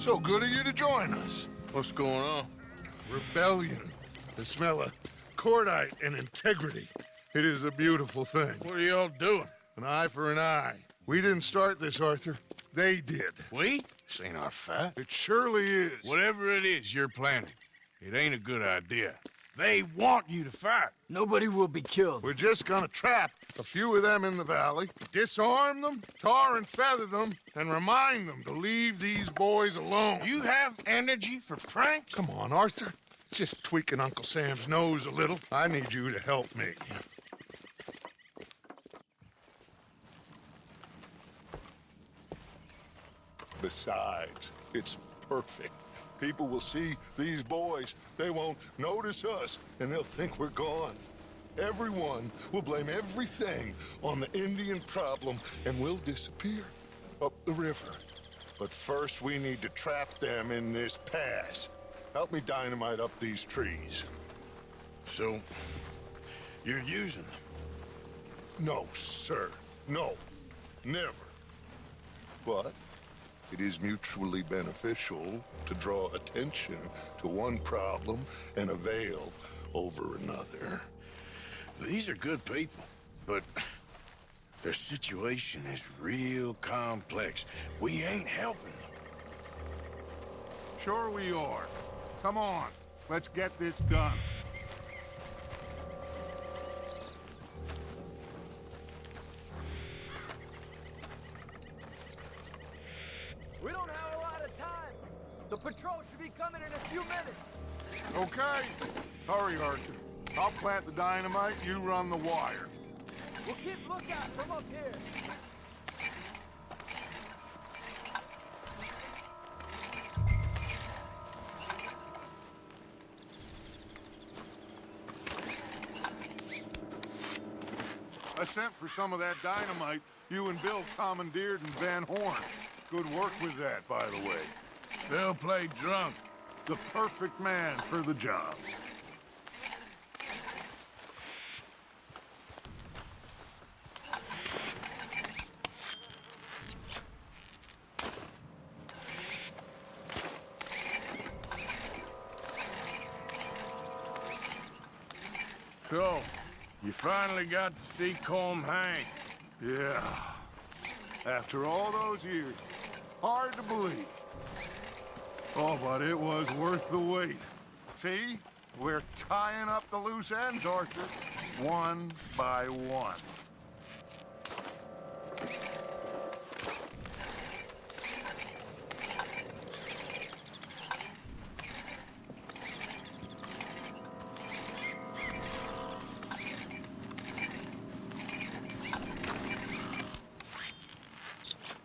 So good of you to join us. What's going on? Rebellion. The smell of cordite and integrity. It is a beautiful thing. What are y'all doing? An eye for an eye. We didn't start this, Arthur. They did. We? This ain't our fight. It surely is. Whatever it is you're planning, it ain't a good idea. They want you to fight. Nobody will be killed. We're just gonna trap a few of them in the valley, disarm them, tar and feather them, and remind them to leave these boys alone. You have energy for pranks? Come on, Arthur. Just tweaking Uncle Sam's nose a little. I need you to help me. Besides, it's perfect. People will see these boys, they won't notice us, and they'll think we're gone. Everyone will blame everything on the Indian problem, and we'll disappear up the river. But first we need to trap them in this pass. Help me dynamite up these trees. So, you're using them? No, sir. No. Never. But it is mutually beneficial to draw attention to one problem and avail over another. These are good people, but their situation is real complex. We ain't helping them. Sure we are. Come on, let's get this done. We don't have a lot of time. The patrol should be coming in a few minutes. Okay. Hurry, Arthur. I'll plant the dynamite, you run the wire. We'll keep lookout from up here. I sent for some of that dynamite you and Bill commandeered in Van Horn. Good work with that, by the way. Bill played drunk. The perfect man for the job. So, you finally got to see Colm hang. Yeah. After all those years. Hard to believe. Oh, but it was worth the wait. See? We're tying up the loose ends, Arthur. One by one.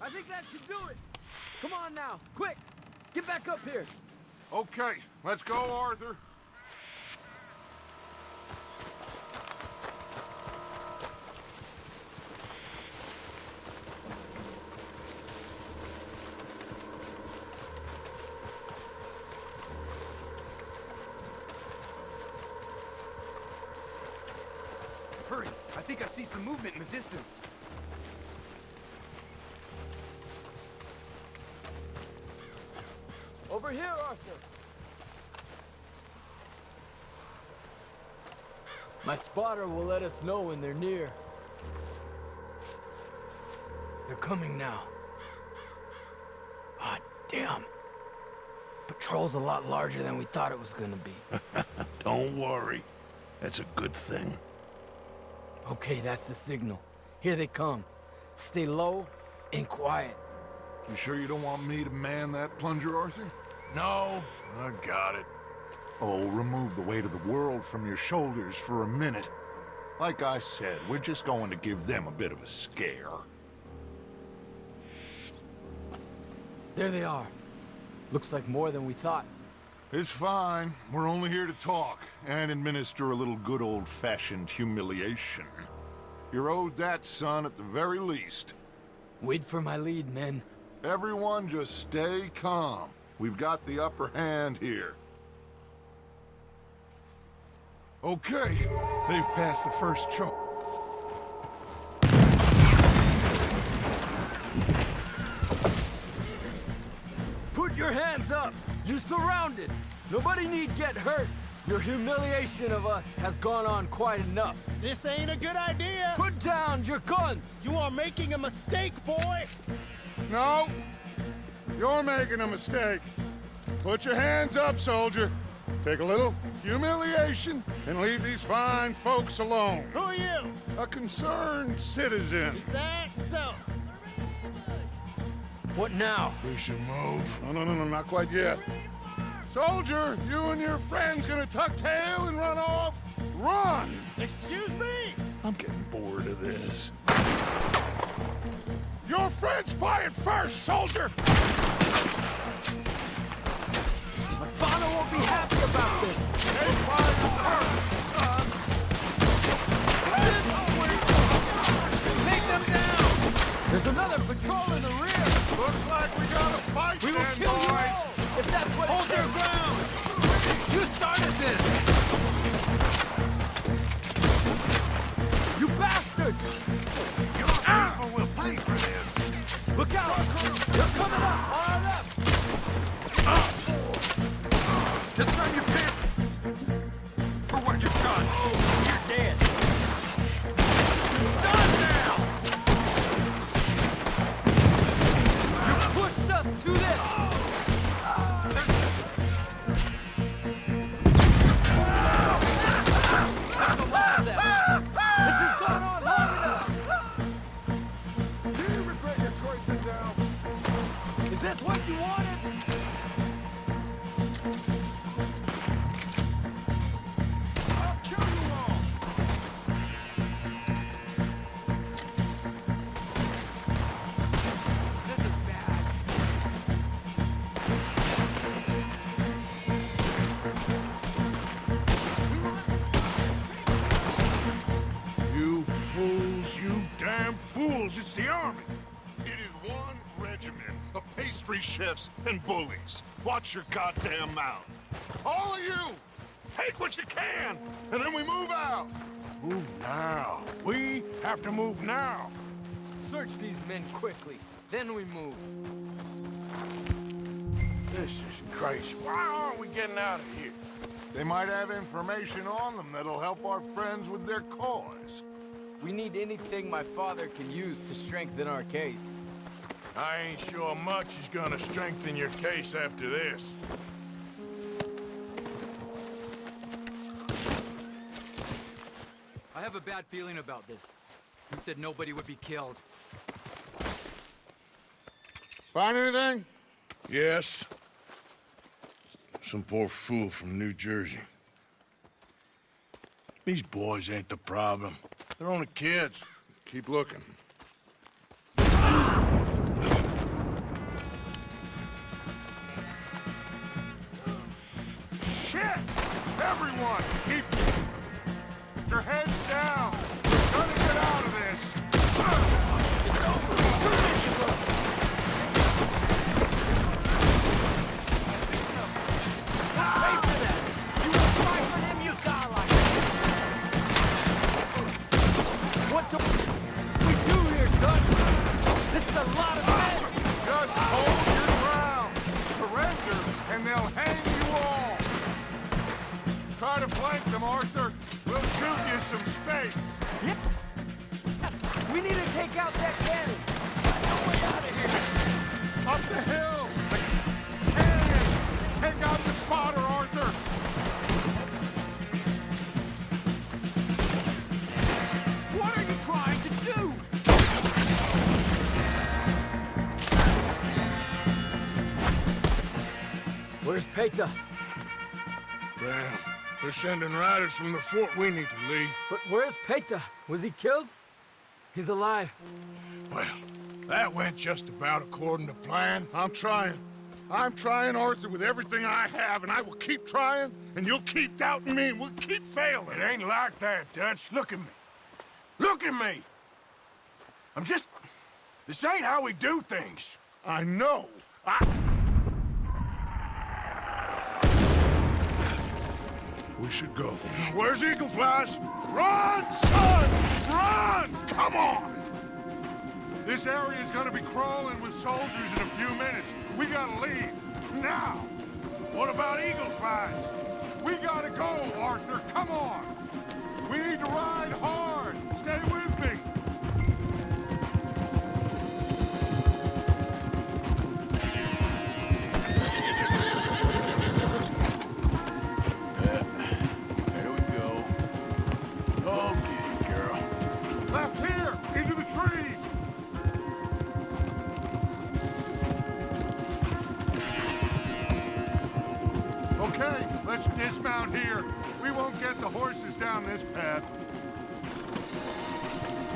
I think that should do it. Come on now, quick. Get back up here. Okay, let's go, Arthur. Hurry, I think I see some movement in the distance. Over here, Arthur. My spotter will let us know when they're near. They're coming now. Ah, damn. Patrol's a lot larger than we thought it was gonna be. Don't worry. That's a good thing. Okay, that's the signal. Here they come. Stay low and quiet. You sure you don't want me to man that plunger, Arthur? No, I got it. Oh, remove the weight of the world from your shoulders for a minute. Like I said, we're just going to give them a bit of a scare. There they are. Looks like more than we thought. It's fine. We're only here to talk and administer a little good old-fashioned humiliation. You're owed that, son, at the very least. Wait for my lead, men. Everyone just stay calm. We've got the upper hand here. Okay, they've passed the first choke. Put your your hands up! You're surrounded! Nobody need get hurt! Your humiliation of us has gone on quite enough. This ain't a good idea! Put down your guns! You are making a mistake, boy! No, you're making a mistake. Put your hands up, soldier. Take a little humiliation and leave these fine folks alone. Who are you? A concerned citizen. Is that so? What now? We should move. No, not quite yet. Soldier, you and your friends gonna tuck tail and run off? Run! Excuse me? I'm getting bored of this. Your friends fired first, soldier! My father won't be happy about this! They fired first, son! Take them down! There's another patrol in the rear! Looks like we got a fight We will then, kill you boys! all! If that's what Hold your ground! You started this! You bastards! Your people will pay for this! Look out! They're coming up! On our left! This time you pay for what you've done! You're dead! Done now! You pushed us to this! That's a lot of them! This has gone on long enough! Do you regret your choices now? Is this what you wanted? I'll kill you all! This is bad. You fools, you damn fools. It's the army. It is one regiment of pastry chefs and bullies. Watch your goddamn mouth. All of you, take what you can, and then we move out. Move now. We have to move now. Search these men quickly, then we move. This is crazy. Why aren't we getting out of here? They might have information on them that'll help our friends with their cause. We need anything my father can use to strengthen our case. I ain't sure much is gonna strengthen your case after this. I have a bad feeling about this. You said nobody would be killed. Find anything? Yes. Some poor fool from New Jersey. These boys ain't the problem. They're only kids. Keep looking. Shit! Everyone, keep your heads down. We're gonna get out of this. It's over! Too many of us! Pay for that! You will fight for them, you die like that! What do we do here, Dutch? This is a lot of men! Just hold your ground. Surrender, and they'll hang you all. Try to flank them, Arthur. We'll shoot you some space. Yes! We need to take out that cannon! Find our way out of here! Up the hill! The cannon! Take out the spotter, Arthur! What are you trying to do? Where's Peta? Damn. They're sending riders from the fort. We need to leave. But where's Peta? Was he killed? He's alive. Well, that went just about according to plan. I'm trying. I'm trying, Arthur, with everything I have, and I will keep trying, and you'll keep doubting me, and we'll keep failing. It ain't like that, Dutch. Look at me. Look at me! I'm just... This ain't how we do things. I know. We should go. Where's Eagle Flies? Run, son! Run! Come on! This area's gonna be crawling with soldiers in a few minutes. We gotta leave. Now! What about eagle flies? We gotta go, Arthur! Come on! We need to ride hard! Stay with me! There we go. Okay, girl. Left here! Into the trees! Okay, let's dismount here. We won't get the horses down this path.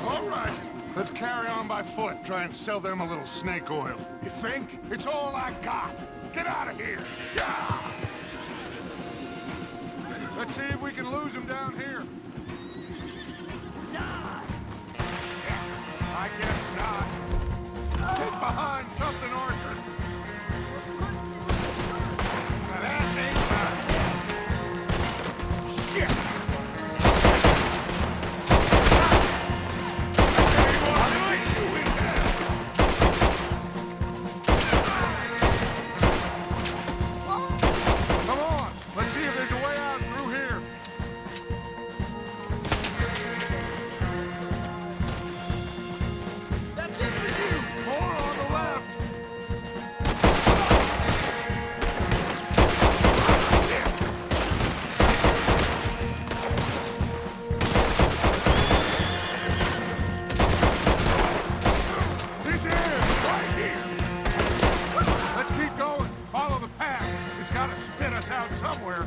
All right, let's carry on by foot. Try and sell them a little snake oil. You think? It's all I got. Get out of here. Yeah! Let's see if we can lose them down here. Shit. I guess not. Get behind something, Arthur. Now that ain't right. Shit. Come on, let's see if there's a way out through here. That's it for you! More on the left. This is right here. Let's keep going. Follow the path. It's got to spit us out somewhere.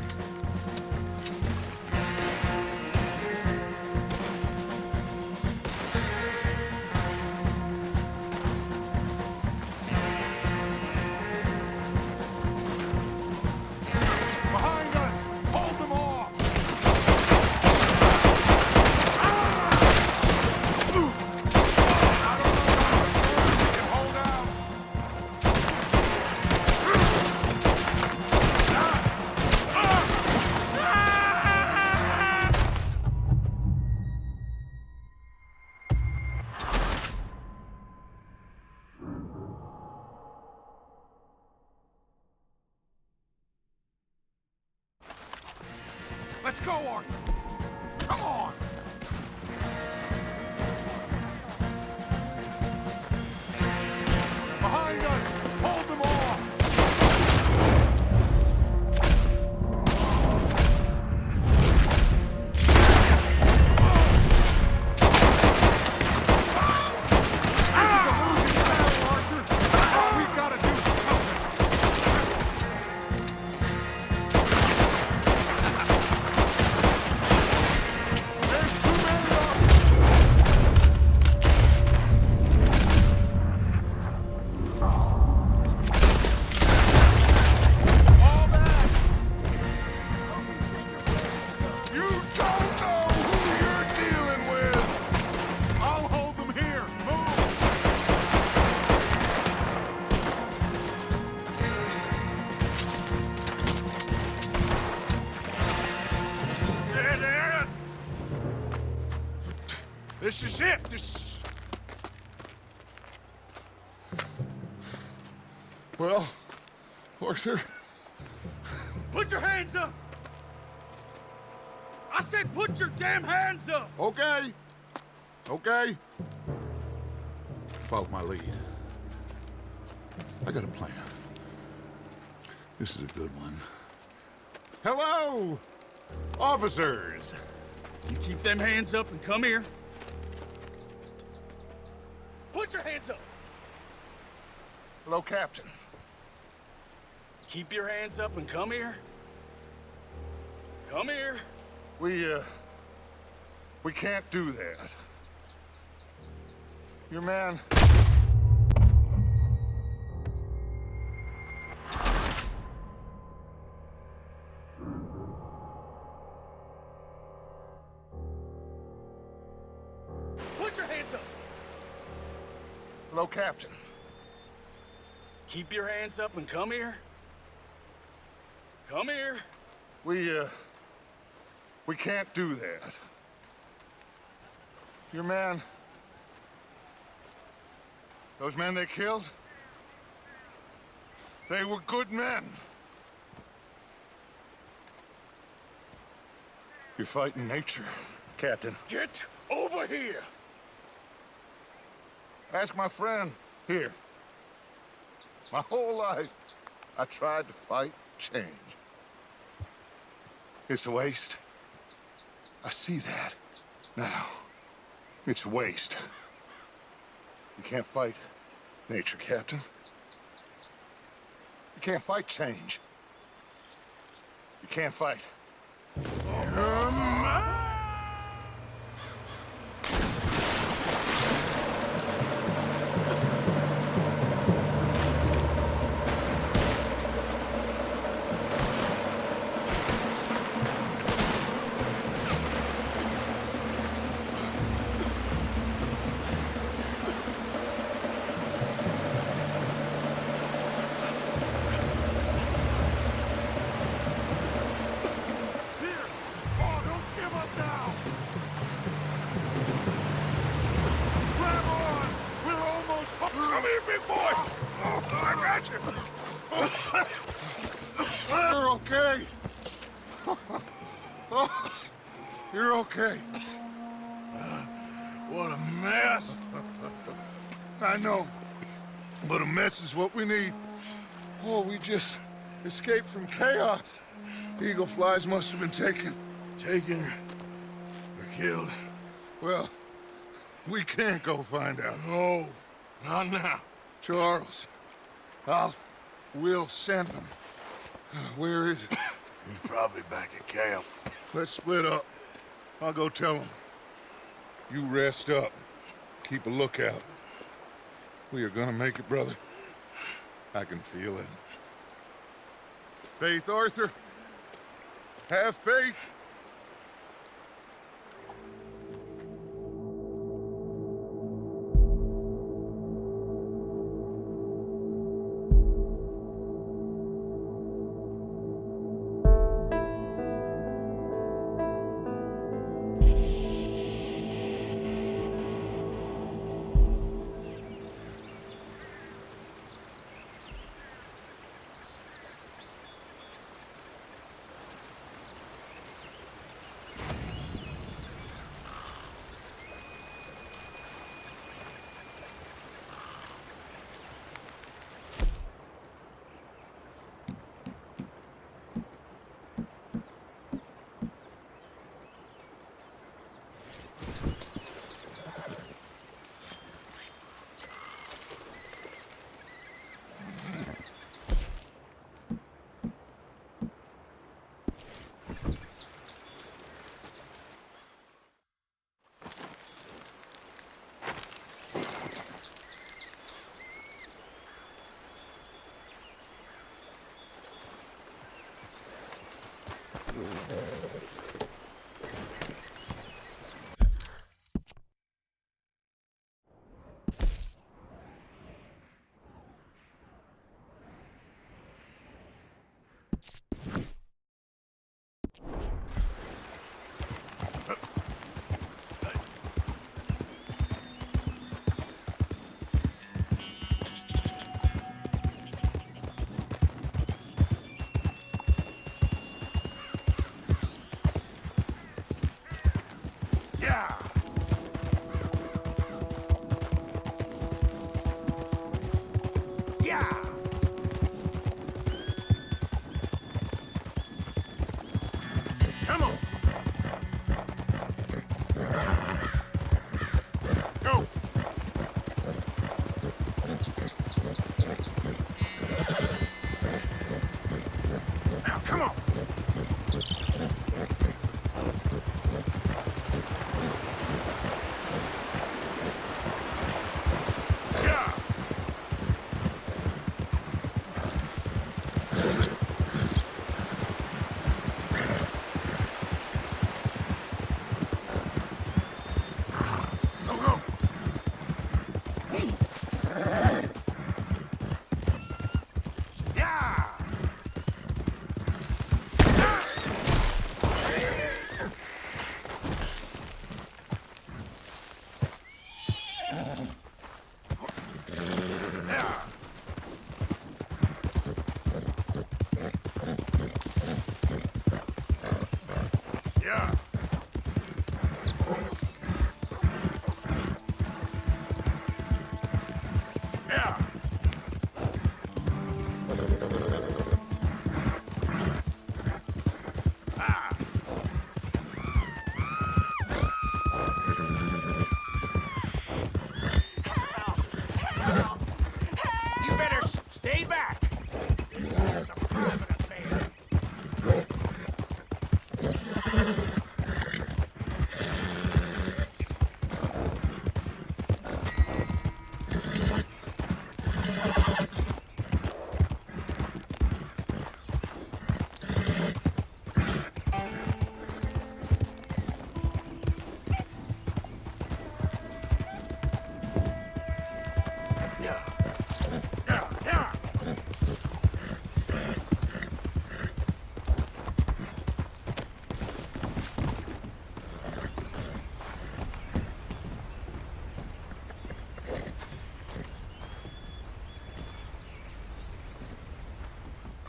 Behind us! Hold them off! I don't know how much more we can hold out. Let's go, Arthur! Come on! Behind us! Hold them off! This is a losing battle, Arthur! We've got to do something! There's too many of them! Fall back! You don't know who you're dealing with! I'll hold them here! Move! There. This is it. This. Well, Arthur, Put your hands up! I said put your damn hands up! okay. Okay. Follow my lead. I got a plan. This is a good one. Hello, officers. You keep them hands up and come here. Put your hands up! Hello, Captain. Keep your hands up and come here. Come here. We can't do that. Your man... Put your hands up! Hello, Captain. Keep your hands up and come here. Come here. We can't do that. Your man... Those men they killed? They were good men. You're fighting nature, Captain. Get over here! Ask my friend here. My whole life, I tried to fight change. It's a waste. I see that now. It's a waste. You can't fight nature, Captain. You can't fight change. You can't fight. You're okay. You're okay. What a mess! I know, but a mess is what we need. Oh, we just escaped from chaos. Eagle flies must have been taken. Taken or killed? Well, we can't go find out. No, not now. Charles, we'll send them. Where is it? He's probably back at camp. Let's split up. I'll go tell them. You rest up. Keep a lookout. We are gonna make it, brother. I can feel it. Faith, Arthur. Have faith. You better stay back. It's a private affair.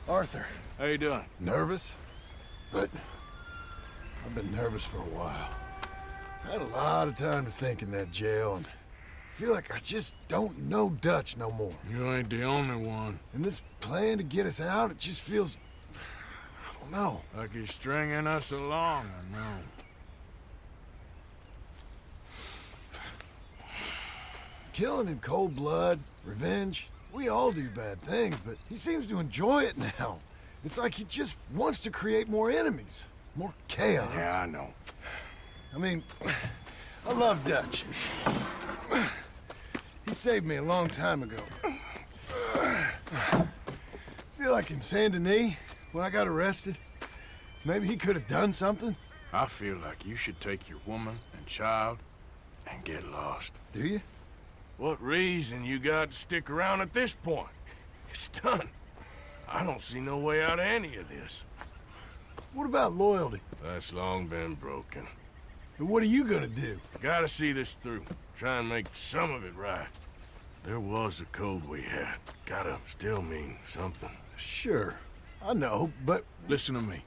Arthur, How you doing? nervous? But I've been nervous for a while. I had a lot of time to think in that jail, and I feel like I just don't know Dutch no more. You ain't the only one. And this plan to get us out, it just feels... I don't know. Like he's stringing us along, I know. Killing in cold blood, revenge, we all do bad things, but he seems to enjoy it now. It's like he just wants to create more enemies, more chaos. Yeah, I know. I mean, I love Dutch. He saved me a long time ago. Feel like in Saint Denis, when I got arrested, maybe he could have done something. I feel like you should take your woman and child and get lost. Do you? What reason you got to stick around at this point? It's done. I don't see no way out of any of this. What about loyalty? That's long been broken. And what are you gonna do? Gotta see this through. Try and make some of it right. There was a code we had. Gotta still mean something. Sure, I know, but... Listen to me.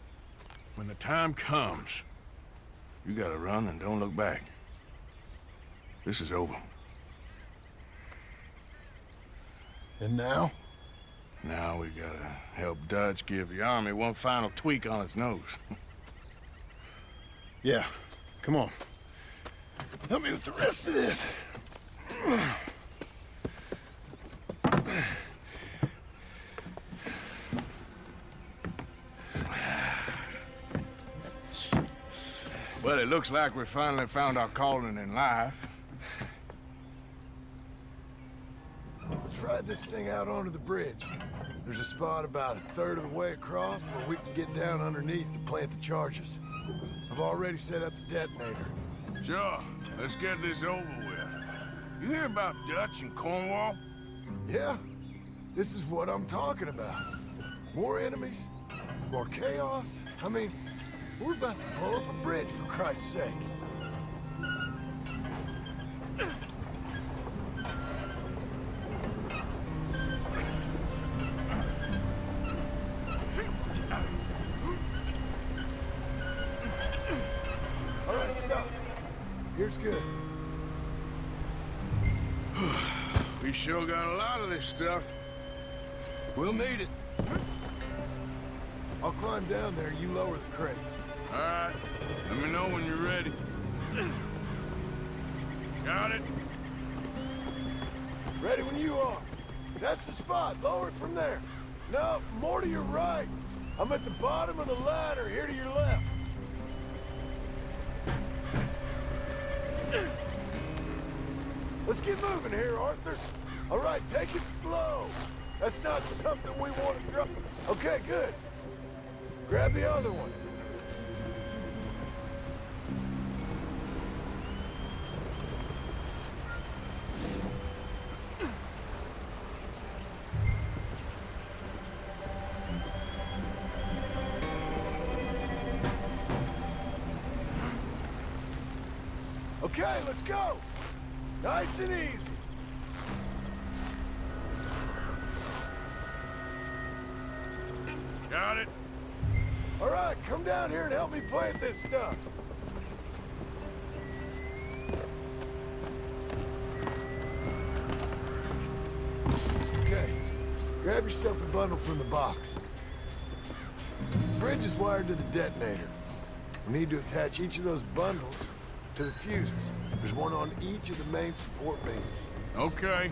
When the time comes, you gotta run and don't look back. This is over. And now? Now we gotta help Dutch give the army one final tweak on its nose. Yeah, come on. Help me with the rest of this. Well, it looks like we finally found our calling in life. Let's ride this thing out onto the bridge. There's a spot about a third of the way across where we can get down underneath to plant the charges. I've already set up the detonator. Sure, let's get this over with. You hear about Dutch and Cornwall? Yeah, this is what I'm talking about. More enemies, more chaos. I mean, we're about to blow up a bridge, for Christ's sake. All right, stop. Here's good. We sure got a lot of this stuff. We'll need it. I'll climb down there, you lower the crates. All right, let me know when you're ready. Got it? Ready when you are. That's the spot. Lower it from there. No, more to your right. I'm at the bottom of the ladder, here to your left. Let's get moving here, Arthur. All right, take it slow. That's not something we want to drop. Okay, good. Grab the other one. Okay, let's go. Nice and easy. Got it? All right, come down here and help me plant this stuff. Okay, Grab yourself a bundle from the box. The bridge is wired to the detonator. We need to attach each of those bundles to the fuses. There's one on each of the main support beams. Okay.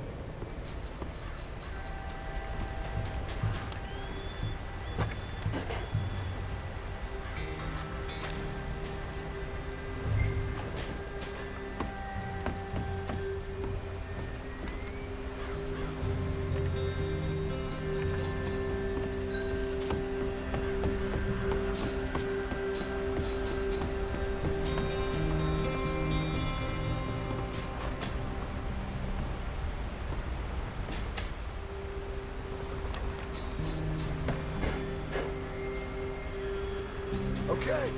Okay.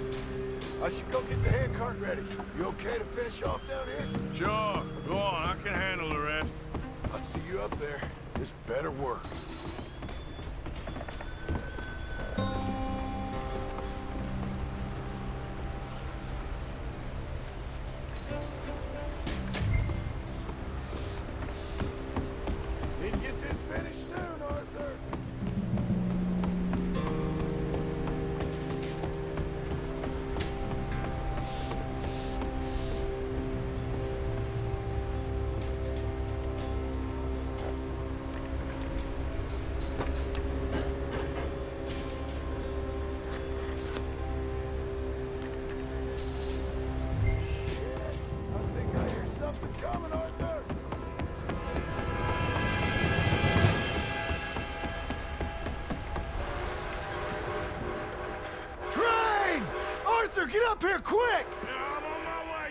I should go get the handcart ready. You okay to finish off down here? Sure. Go on. I can handle the rest. I'll see you up there. This better work. Need to get this finished soon, Arthur. I think I hear something coming, Arthur. Train! Arthur, get up here quick! Yeah, I'm on my way.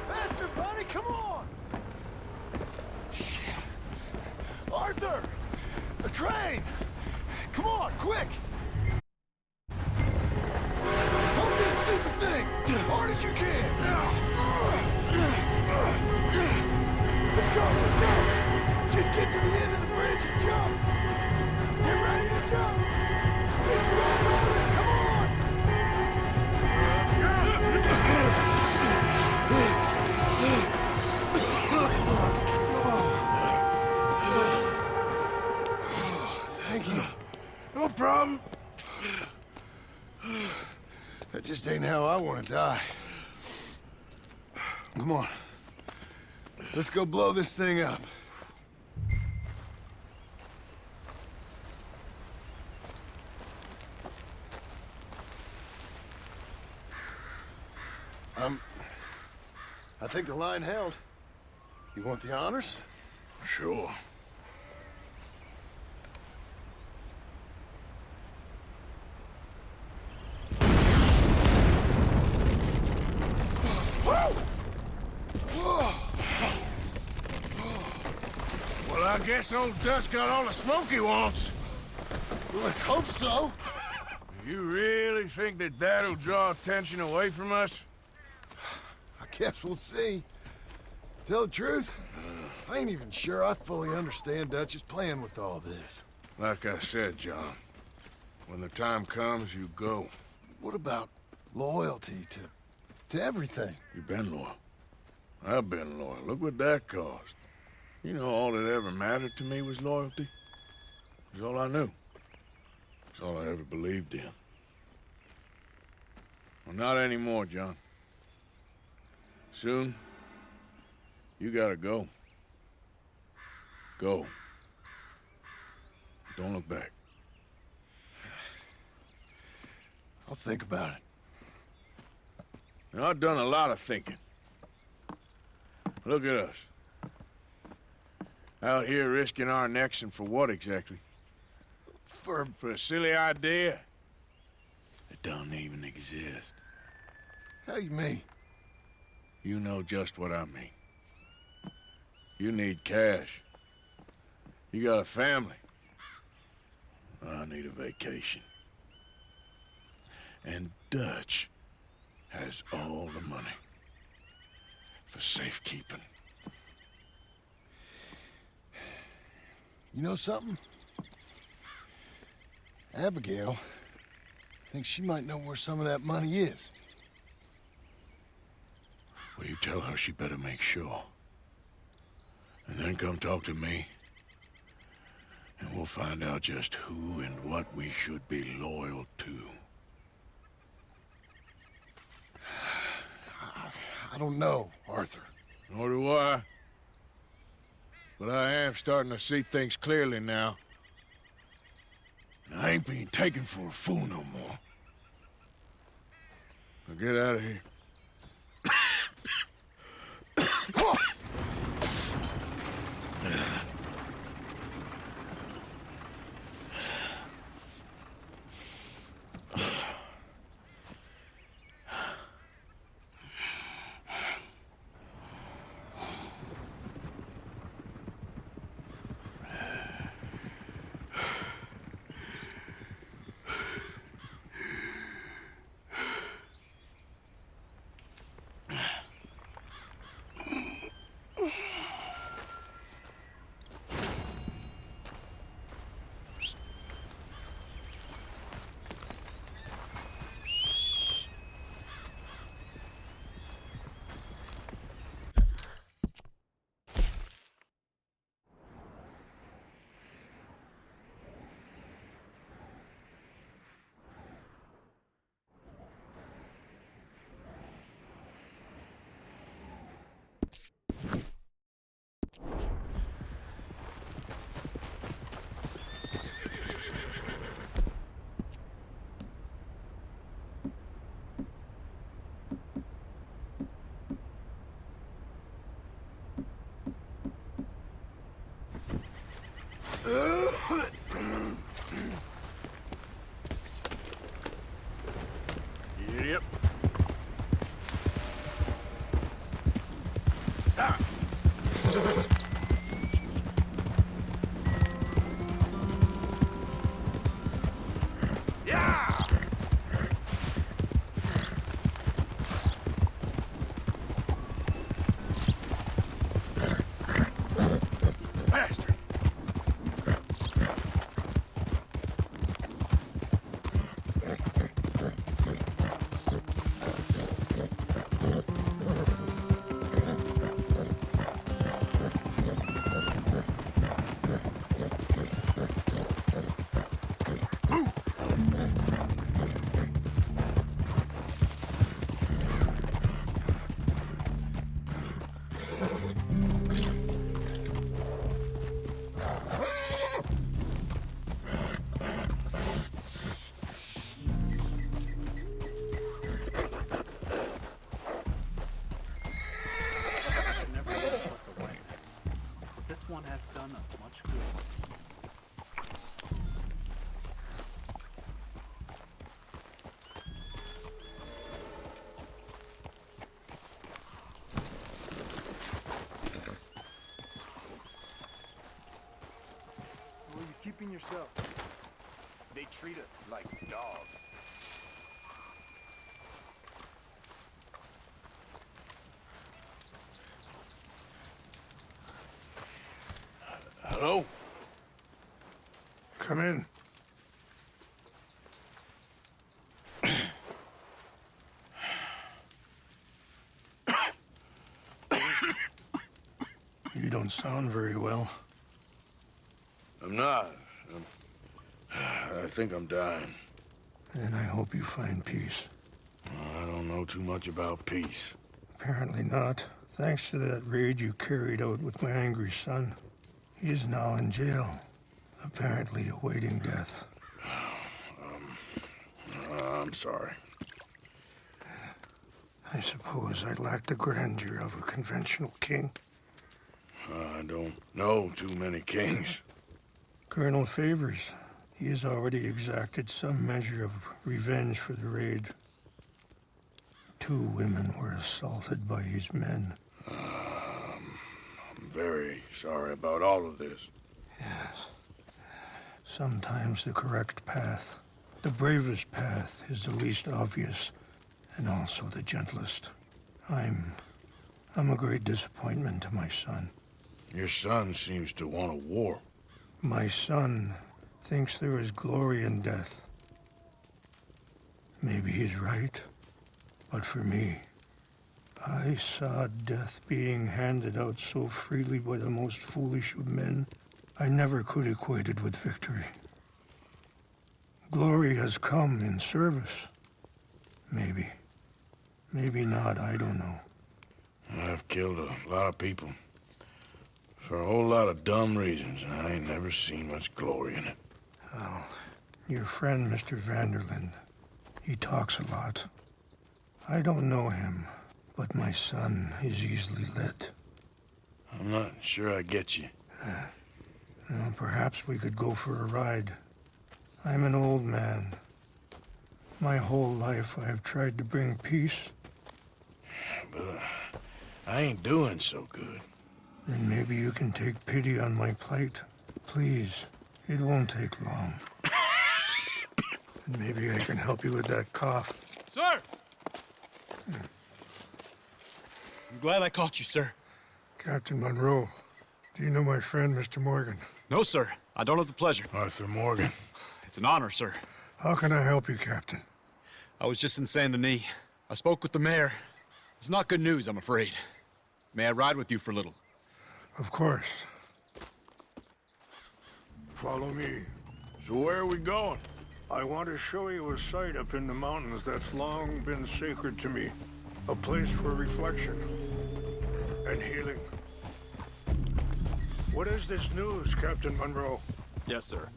Faster, buddy, come on! Arthur! A train! Come on, quick! Hold this stupid thing! Hard as you can! Let's go, let's go! Just get to the end of the bridge and jump! Get ready to jump! It's right on us, come on! Thank you. No problem. That just ain't how I want to die. Come on. Let's go blow this thing up. I think the line held. You want the honors? Sure. Well, I guess old Dutch got all the smoke he wants. Let's hope so. You really think that that'll draw attention away from us? I guess we'll see. Tell the truth, I ain't even sure I fully understand Dutch's plan with all this. Like I said, John, when the time comes, you go. What about loyalty to everything? You've been loyal. I've been loyal. Look what that cost. You know, all that ever mattered to me was loyalty. It's all I knew. It's all I ever believed in. Well, not anymore, John. Soon, you gotta go. Go. Don't look back. I'll think about it. Now, I've done a lot of thinking. Look at us. Out here risking our necks, and for what exactly? For a silly idea that don't even exist. How you mean? You know just what I mean. You need cash. You got a family. I need a vacation. And Dutch has all the money for safekeeping. You know something? Abigail thinks she might know where some of that money is. Well, you tell her she better make sure. And then come talk to me. And we'll find out just who and what we should be loyal to. I don't know, Arthur. Nor do I. But I am starting to see things clearly now. And I ain't being taken for a fool no more. Now get out of here. Yep. Bastard! Never let us away. But this one has done us much good. Where are you keeping yourself? They treat us like dogs. Hello? Come in. You don't sound very well. I'm not. I think I'm dying. And I hope you find peace. I don't know too much about peace. Apparently not. Thanks to that raid you carried out with my angry son. He is now in jail, apparently awaiting death. I'm sorry. I suppose I lack the grandeur of a conventional king. I don't know too many kings. Colonel Favors, he has already exacted some measure of revenge for the raid. 2 women were assaulted by his men. I'm very sorry about all of this. Yes. Sometimes the correct path, the bravest path, is the least obvious, and also the gentlest. I'm a great disappointment to my son. Your son seems to want a war. My son thinks there is glory in death. Maybe he's right, but for me, I saw death being handed out so freely by the most foolish of men. I never could equate it with victory. Glory has come in service. Maybe. Maybe not, I don't know. I've killed a lot of people. For a whole lot of dumb reasons, and I ain't never seen much glory in it. Oh, your friend, Mr. Vanderlinde. He talks a lot. I don't know him, but my son is easily led. I'm not sure I get you. Well, perhaps we could go for a ride. I'm an old man. My whole life I have tried to bring peace. But I ain't doing so good. Then maybe you can take pity on my plight. Please, it won't take long. And maybe I can help you with that cough. Sir! I'm glad I caught you, sir. Captain Monroe, do you know my friend, Mr. Morgan? No, sir. I don't have the pleasure. Arthur Morgan. It's an honor, sir. How can I help you, Captain? I was just in Saint Denis. I spoke with the mayor. It's not good news, I'm afraid. May I ride with you for a little? Of course. Follow me. So where are we going? I want to show you a site up in the mountains that's long been sacred to me. A place for reflection and healing. What is this news, Captain Monroe? Yes, sir.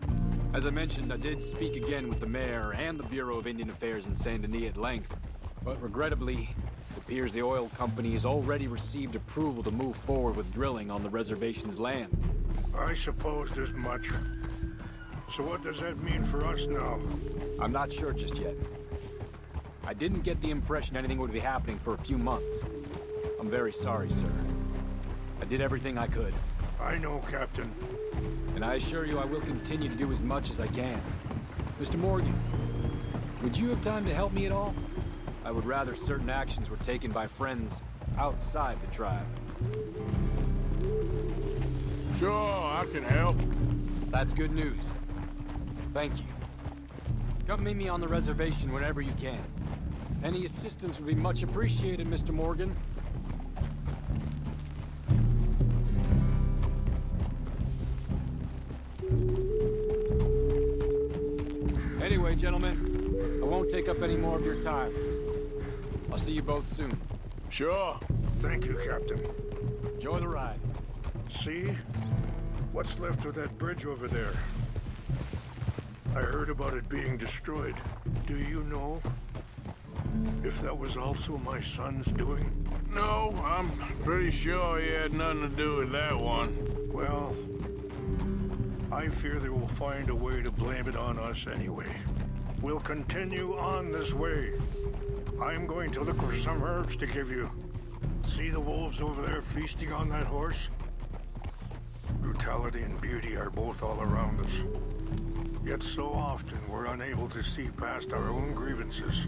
As I mentioned, I did speak again with the mayor and the Bureau of Indian Affairs in Saint Denis at length. But regrettably, it appears the oil company has already received approval to move forward with drilling on the reservation's land. I supposed as much. So what does that mean for us now? I'm not sure just yet. I didn't get the impression anything would be happening for a few months. I'm very sorry, sir. I did everything I could. I know, Captain. And I assure you I will continue to do as much as I can. Mr. Morgan, would you have time to help me at all? I would rather certain actions were taken by friends outside the tribe. Sure, I can help. That's good news. Thank you. Come meet me on the reservation whenever you can. Any assistance would be much appreciated, Mr. Morgan. Anyway, gentlemen, I won't take up any more of your time. I'll see you both soon. Sure. Thank you, Captain. Enjoy the ride. See? What's left of that bridge over there? I heard about it being destroyed. Do you know if that was also my son's doing? No, I'm pretty sure he had nothing to do with that one. Well, I fear they will find a way to blame it on us anyway. We'll continue on this way. I'm going to look for some herbs to give you. See the wolves over there feasting on that horse? Brutality and beauty are both all around us. Yet so often we're unable to see past our own grievances.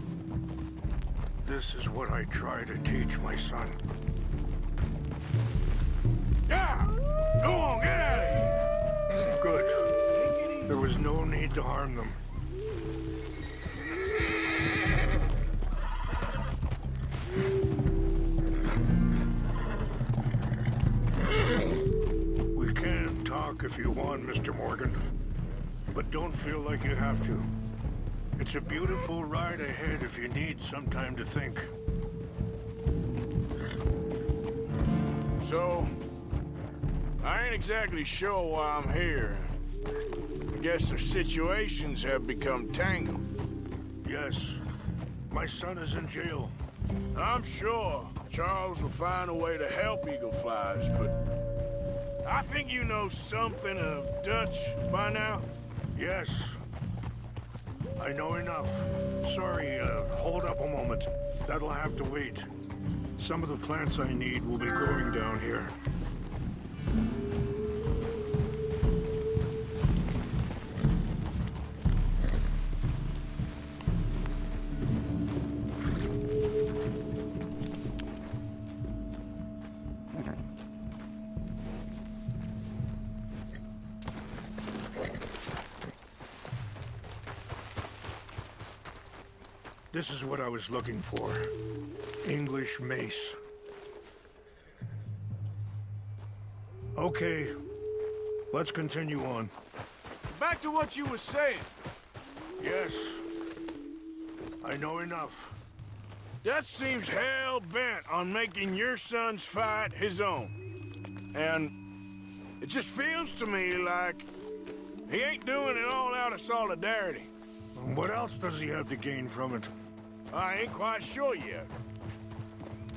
This is what I try to teach my son. Yeah! Go on, get out of here! Good. There was no need to harm them. We can talk if you want, Mr. Morgan. But don't feel like you have to. It's a beautiful ride ahead if you need some time to think. So, I ain't exactly sure why I'm here. I guess the situations have become tangled. Yes. My son is in jail. I'm sure Charles will find a way to help Eagle Flies, but I think you know something of Dutch by now. Yes. I know enough. Sorry, hold up a moment. That'll have to wait. Some of the plants I need will be growing down here. This is what I was looking for. English mace. Okay, let's continue on. Back to what you were saying. Yes, I know enough. Death seems hell-bent on making your son's fight his own. And it just feels to me like he ain't doing it all out of solidarity. What else does he have to gain from it? I ain't quite sure yet.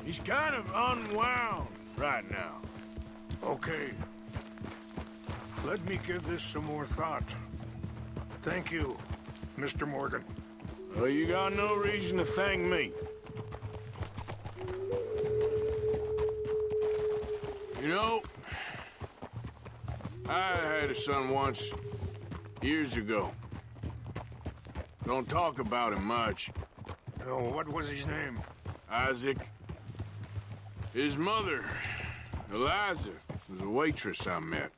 He's kind of unwound right now. Okay. Let me give this some more thought. Thank you, Mr. Morgan. Well, you got no reason to thank me. You know, I had a son once, years ago. Don't talk about him much. Oh, what was his name? Isaac. His mother, Eliza, was a waitress I met.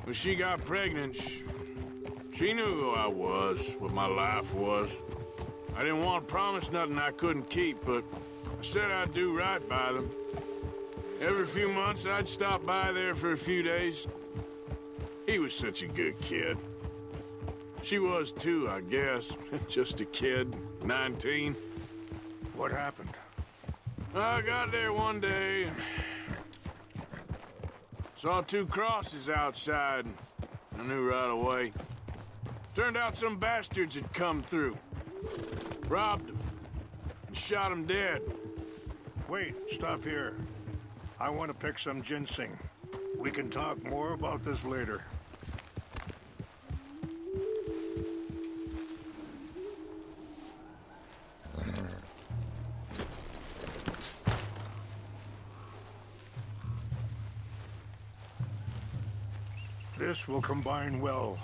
When she got pregnant, she knew who I was, what my life was. I didn't want to promise nothing I couldn't keep, but I said I'd do right by them. Every few months, I'd stop by there for a few days. He was such a good kid. She was too, I guess. Just a kid, 19. What happened? I got there one day and saw 2 crosses outside. I knew right away. Turned out some bastards had come through. Robbed them and shot them dead. Wait, stop here. I want to pick some ginseng. We can talk more about this later. This will combine well.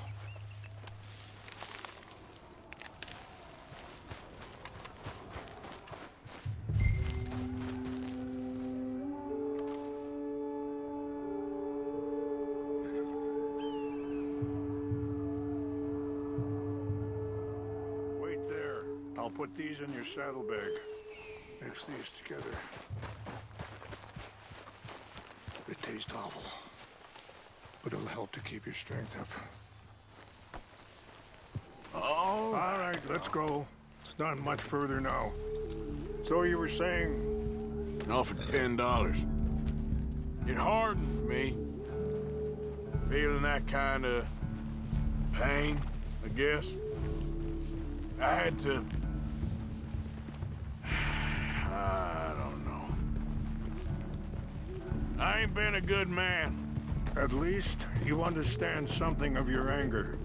Wait there. I'll put these in your saddlebag. Mix these together. They taste awful, but it'll help to keep your strength up. Oh. All right, let's go. It's not much further now. So you were saying? Offered $10. It hardened me. Feeling that kind of pain, I guess. I had to... I don't know. I ain't been a good man. At least you understand something of your anger.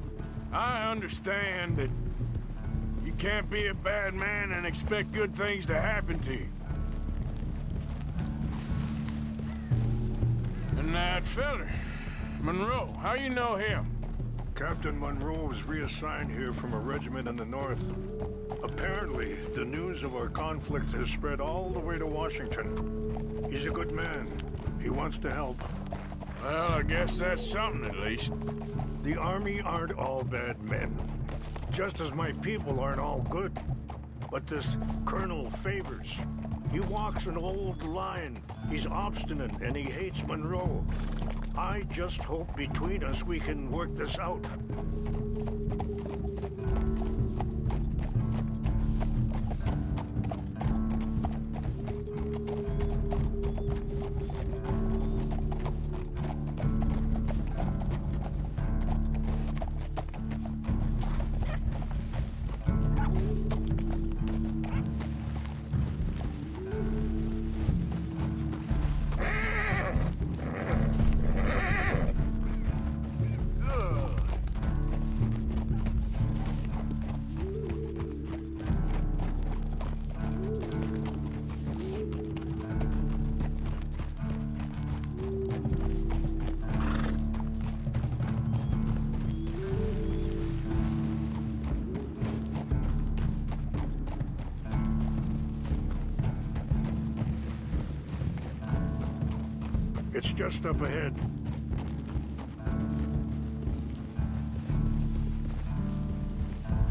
I understand that you can't be a bad man and expect good things to happen to you. And that feller, Monroe, how you know him? Captain Monroe was reassigned here from a regiment in the north. Apparently, the news of our conflict has spread all the way to Washington. He's a good man. He wants to help. Well, I guess that's something at least. The Army aren't all bad men. Just as my people aren't all good. But this Colonel Favors, he walks an old line. He's obstinate and he hates Monroe. I just hope between us we can work this out. It's just up ahead.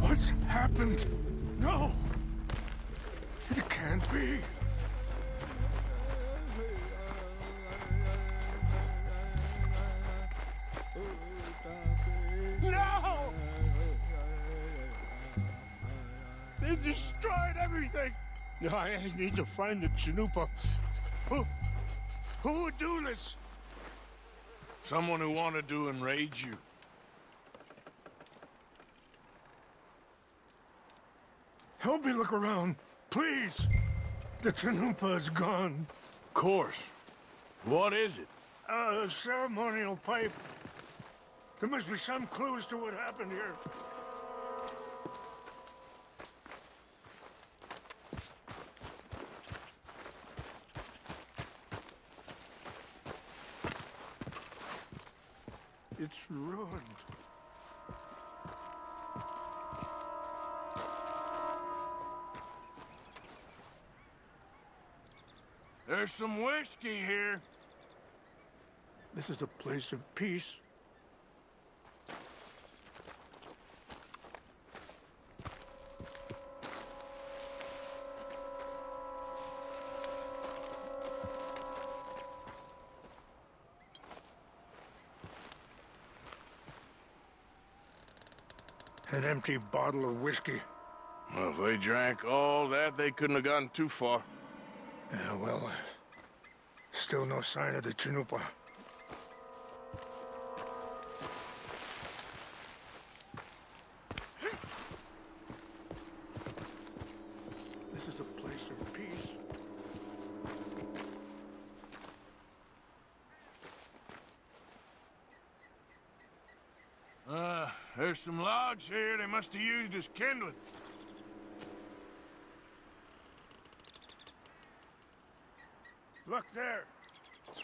What's happened? No! It can't be. destroyed everything. I need to find the Chanupa. Who would do this? Someone who wanted to enrage you. Help me look around, please. The Chanupa is gone. Of course. What is it? A ceremonial pipe. There must be some clues to what happened here. It's ruined. There's some whiskey here. This is a place of peace. An empty bottle of whiskey. Well, if they drank all that, they couldn't have gotten too far. Yeah, well, still no sign of the Chanupa. This is a place of peace. There's some logs here they must have used as kindling. Look there.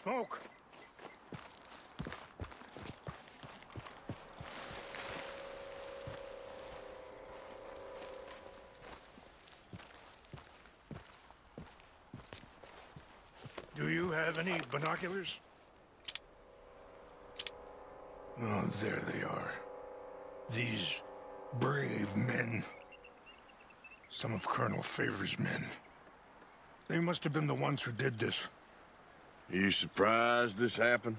Smoke. Do you have any binoculars? Oh, there they are. These brave men. Some of Colonel Favor's men. They must have been the ones who did this. Are you surprised this happened?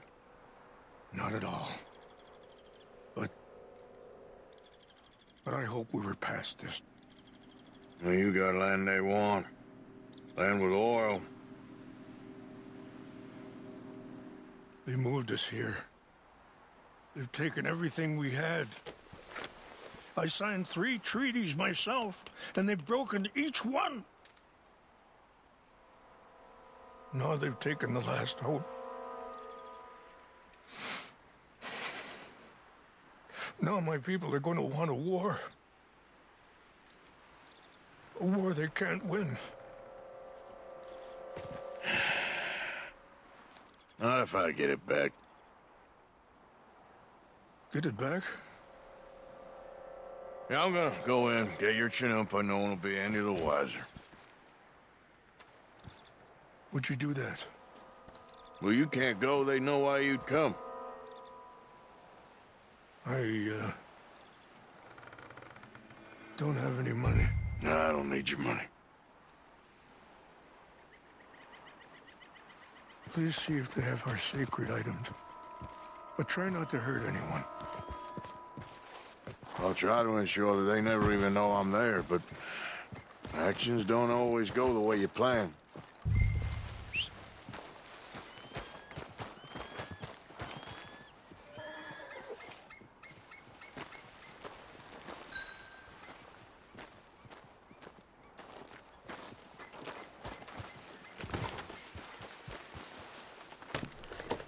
Not at all. But I hope we were past this. Well, you got land they want. Land with oil. They moved us here. They've taken everything we had. I signed 3 treaties myself, and they've broken each one. Now they've taken the last hope. Now my people are going to want a war. A war they can't win. Not if I get it back. Get it back? Yeah, I'm gonna go in, get your Chanupa, no one will be any the wiser. Would you do that? Well, you can't go, they know why you'd come. I don't have any money. No, I don't need your money. Please see if they have our sacred items. But try not to hurt anyone. I'll try to ensure that they never even know I'm there, but actions don't always go the way you plan.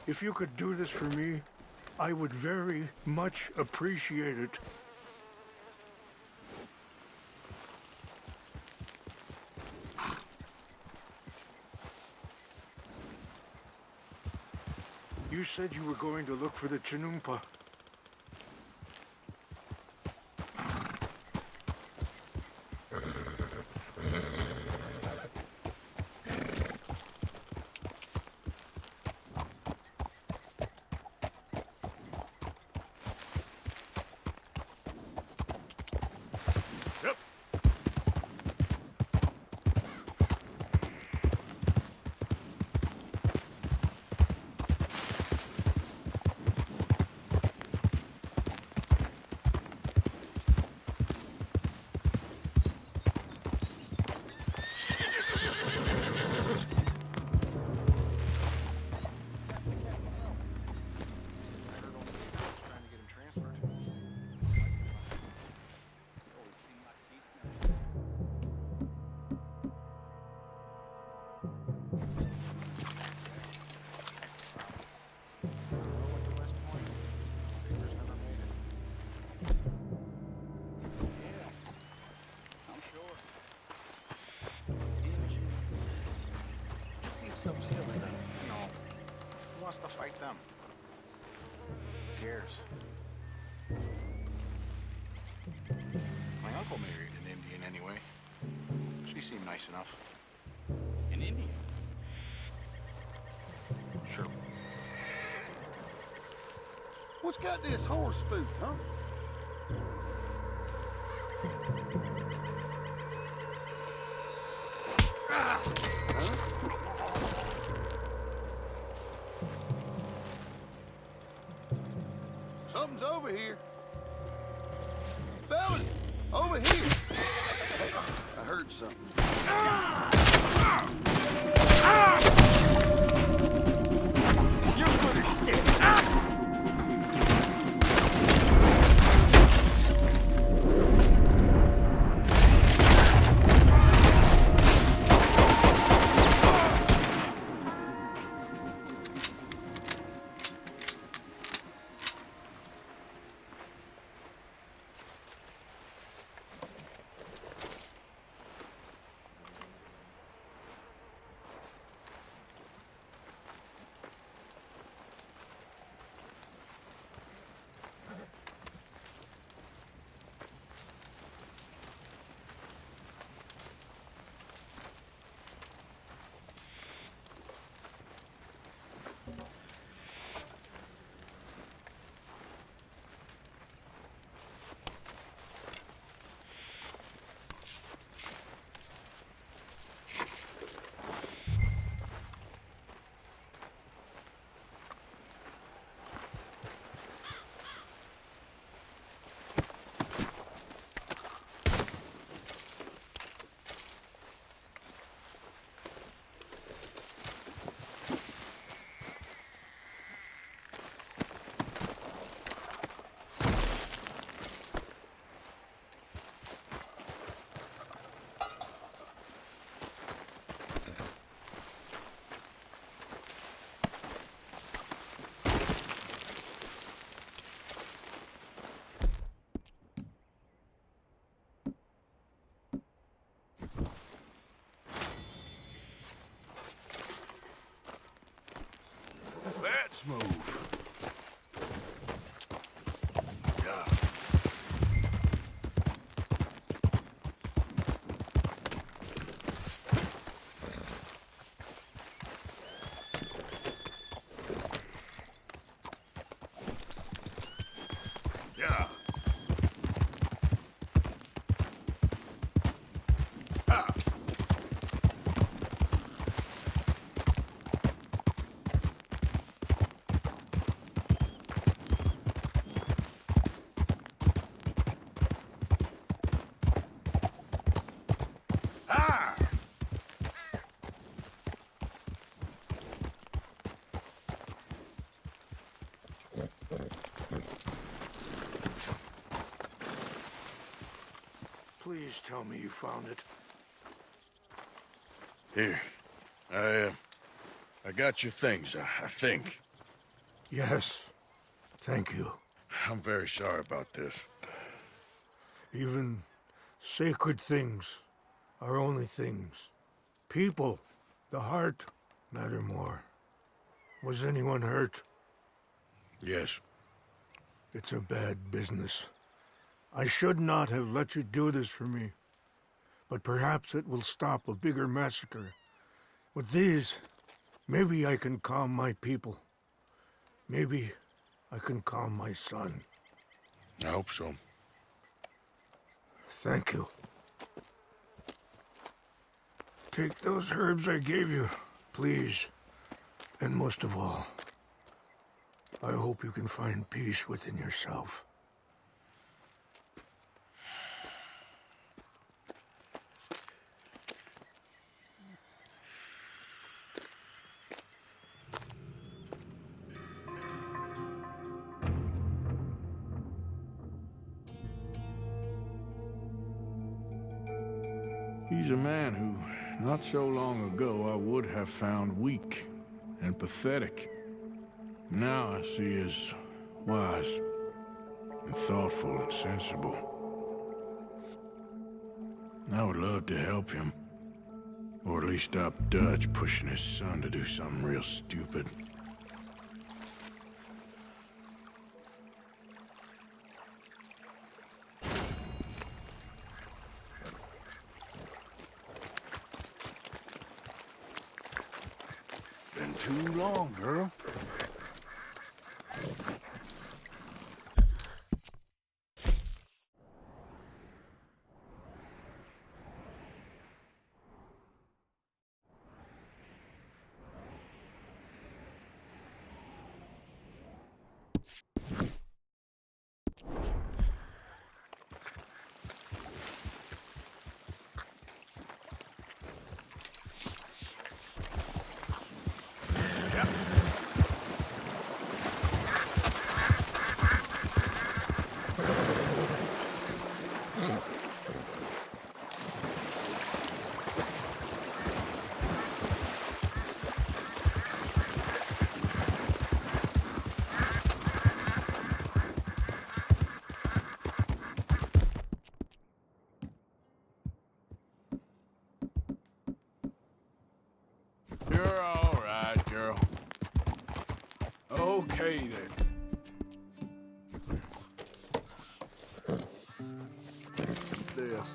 If you could do this for me, I would very much appreciate it. You said you were going to look for the Chinumpa. them. Who cares? My uncle married an Indian anyway. She seemed nice enough. An Indian? Sure. What's got this horse spooked, huh? Something's over here. Fellas, over here. Hey, I heard something. You understand? Let's move. Yeah. Yeah. Ah. Ah. Please tell me you found it. Here. I got your things, I think. Yes. Thank you. I'm very sorry about this. Even sacred things are only things. People, the heart, matter more. Was anyone hurt? Yes. It's a bad business. I should not have let you do this for me. But perhaps it will stop a bigger massacre. With these, maybe I can calm my people. Maybe I can calm my son. I hope so. Thank you. Take those herbs I gave you, please. And most of all, I hope you can find peace within yourself. He's a man who, not so long ago, I would have found weak and pathetic. Now I see as wise and thoughtful and sensible. I would love to help him. Or at least stop Dutch pushing his son to do something real stupid. too long, girl. You're all right, girl. Okay, then. This.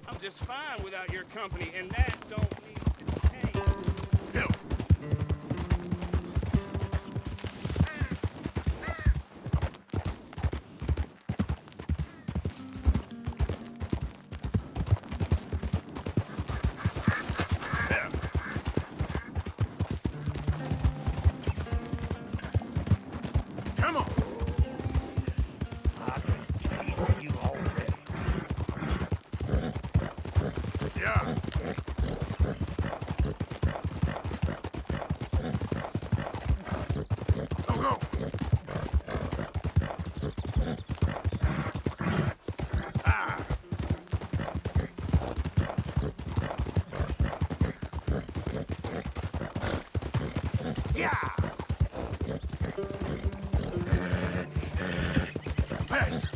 I'm just fine without your company, and that don't need to change. No. Come on. I've been chasing you already. Yeah. Go, go. Ah. Yeah. Faster.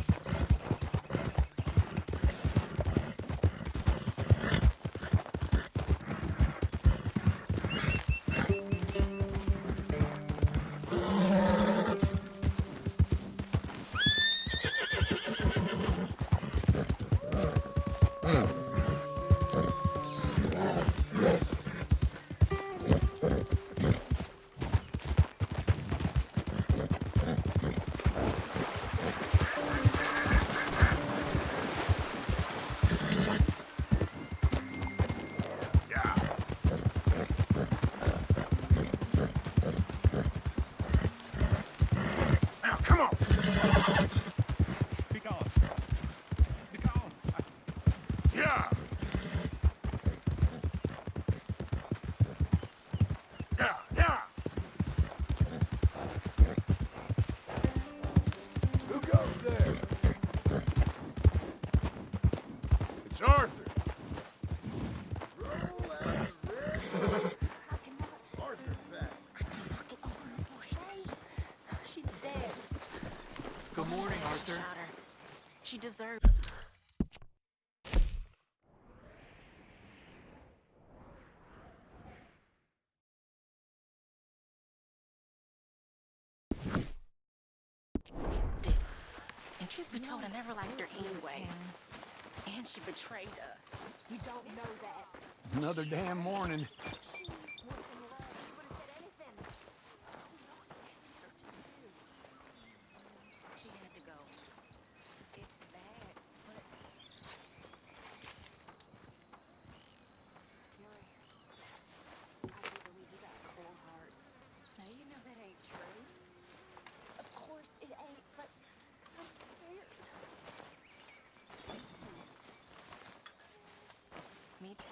Yeah. Now, come on. Be calm. Be calm. Yeah. Yeah, yeah. Who goes there? It's Arthur. Arthur's back. She's dead. Good morning, Arthur. Shot her. She deserves. And truth be told, I never liked her anyway. And she betrayed us. You don't know that. Another damn morning. She was in love. She would have said anything. She had to go. It's bad, but Yuri, I do believe you got a cold heart. now you know that ain't true. Of course it ain't, but I'm scared. Me too.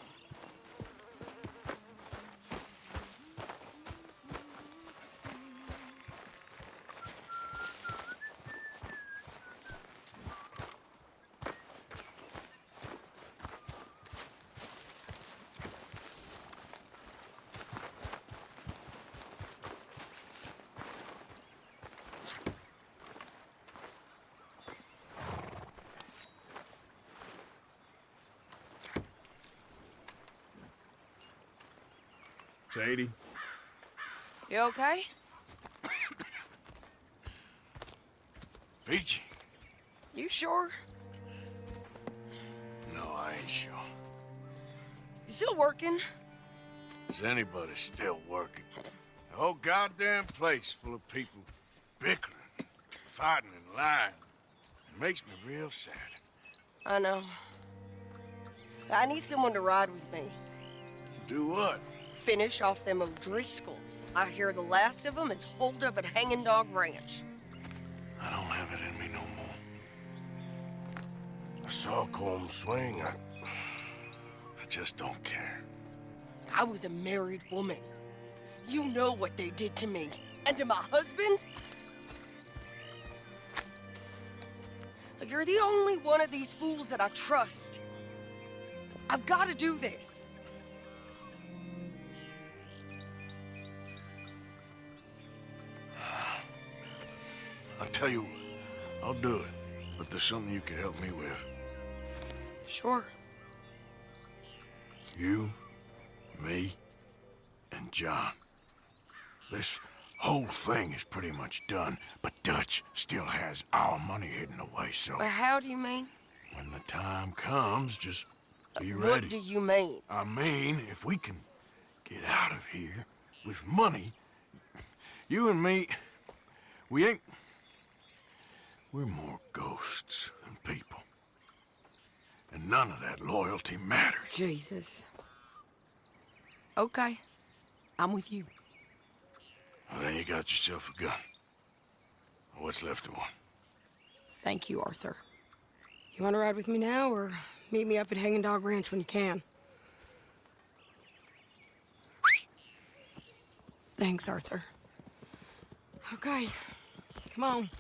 Sadie. You okay? Peachy. You sure? No, I ain't sure. You still working? Is anybody still working? The whole goddamn place full of people bickering, fighting and lying. It makes me real sad. I know. I need someone to ride with me. Do what? Finish off them O'Driscolls. I hear the last of them is holed up at Hanging Dog Ranch. I don't have it in me no more. I saw Colm swing. I just don't care. I was a married woman. You know what they did to me. And to my husband? Like, you're the only one of these fools that I trust. I've got to do this. I'll tell you what, I'll do it. But there's something you can help me with. Sure. You, me, and John. This whole thing is pretty much done, but Dutch still has our money hidden away, so... But how do you mean? When the time comes, just be ready. What do you mean? I mean, if we can get out of here with money, you and me, we ain't... We're more ghosts than people. And none of that loyalty matters. Jesus. Okay. I'm with you. Well, then you got yourself a gun. What's left of one. Thank you, Arthur. You want to ride with me now, or meet me up at Hanging Dog Ranch when you can? Thanks, Arthur. Okay. Come on.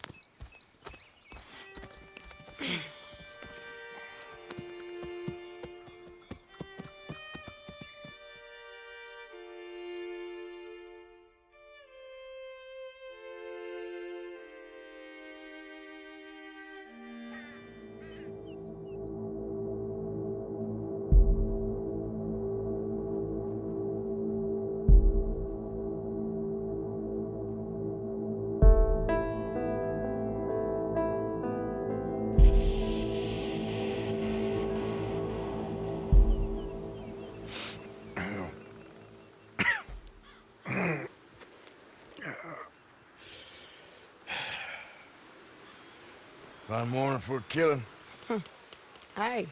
Fine morning for a killing. Hey.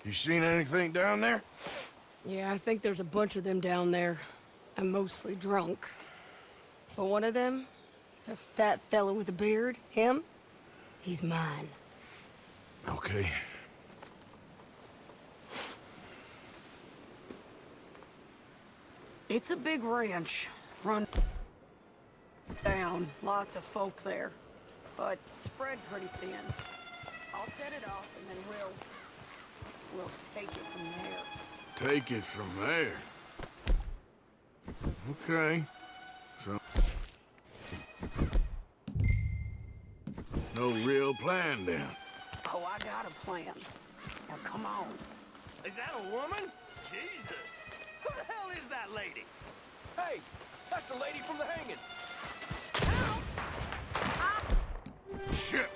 You seen anything down there? Yeah, I think there's a bunch of them down there. I'm mostly drunk. But one of them is a fat fella with a beard. Him, he's mine. Okay. It's a big ranch. Run down. Lots of folk there. But spread pretty thin. I'll set it off and then we'll take it from there. Take it from there? Okay. So... no real plan, then? Oh, I got a plan. Now, come on. Is that a woman? Jesus. Who the hell is that lady? Hey, that's the lady from the hanging. Shit!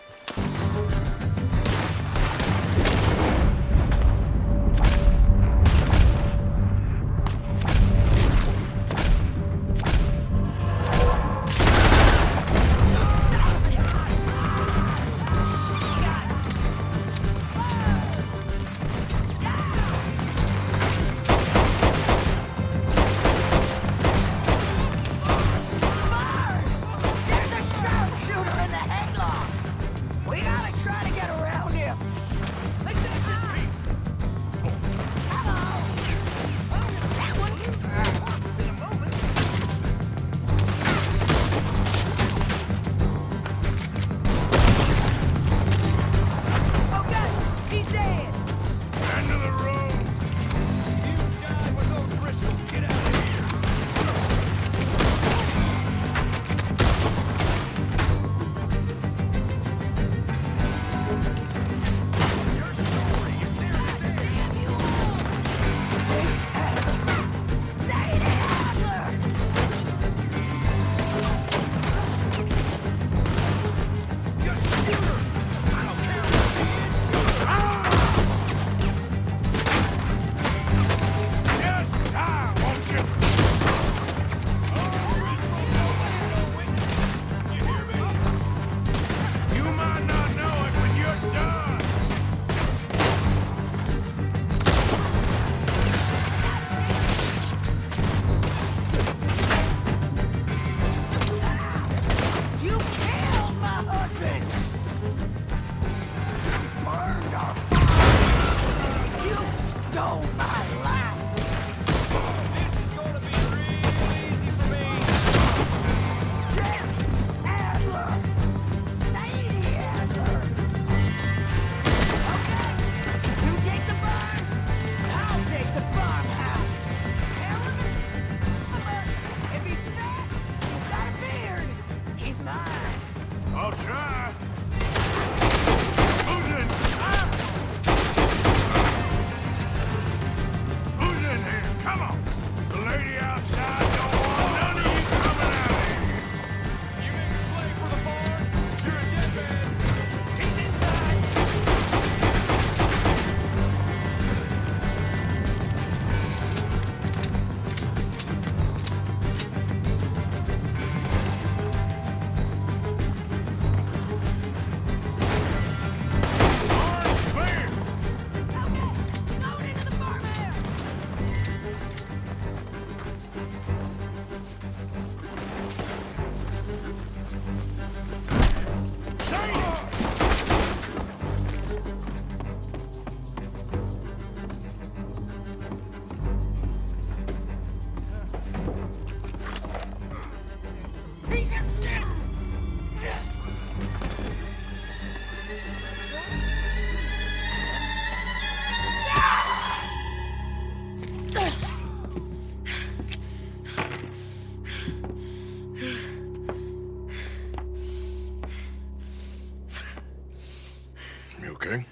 okay?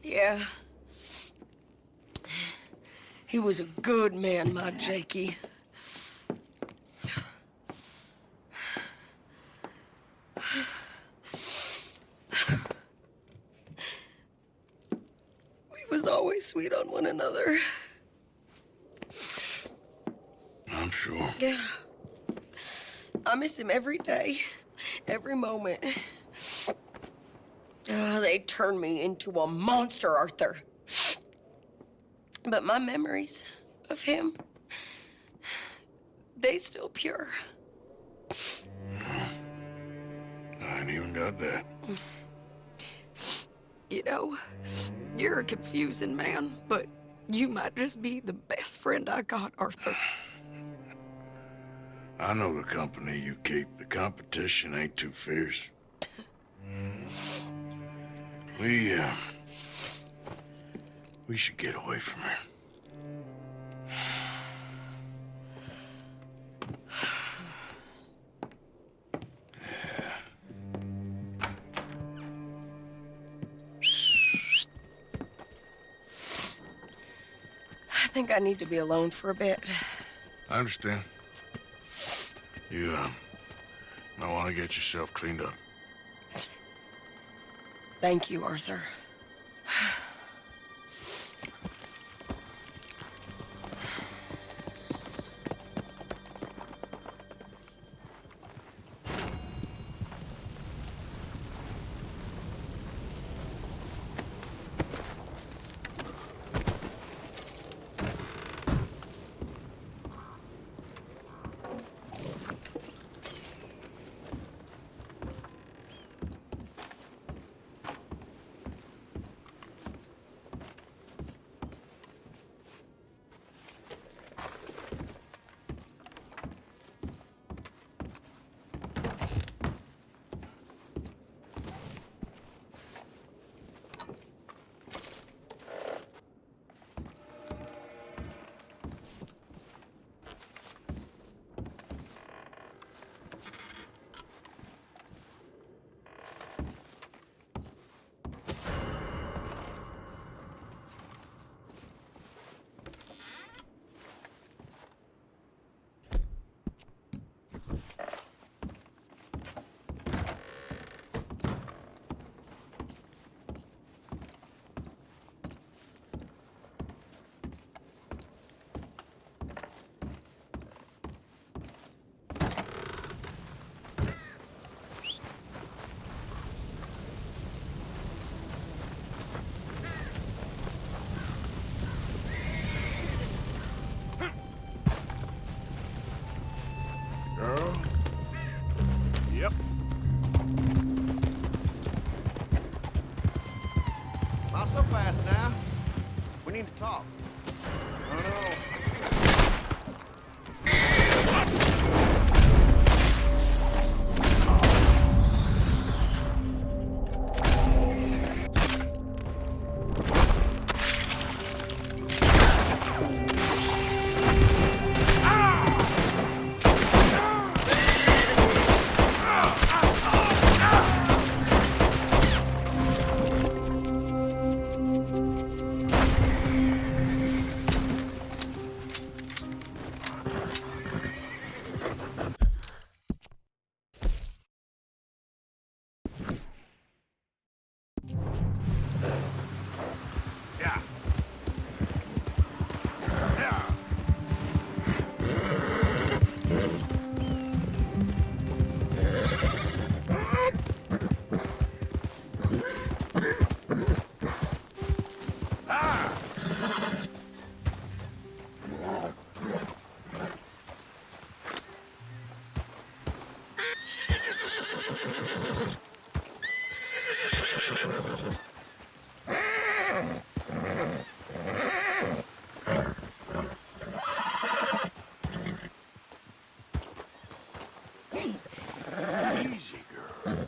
Yeah. He was a good man, my Jakey. We was always sweet on one another. I'm sure. Yeah. I miss him every day, every moment. They turned me into a monster, Arthur. But my memories of him, they still pure. I ain't even got that. You know, you're a confusing man, but you might just be the best friend I got, Arthur. I know the company you keep. The competition ain't too fierce. We should get away from her. I think I need to be alone for a bit. I understand. You, might want to get yourself cleaned up. Thank you, Arthur. Girl? Yep. Not so fast now. We need to talk. I don't know. Easy, girl.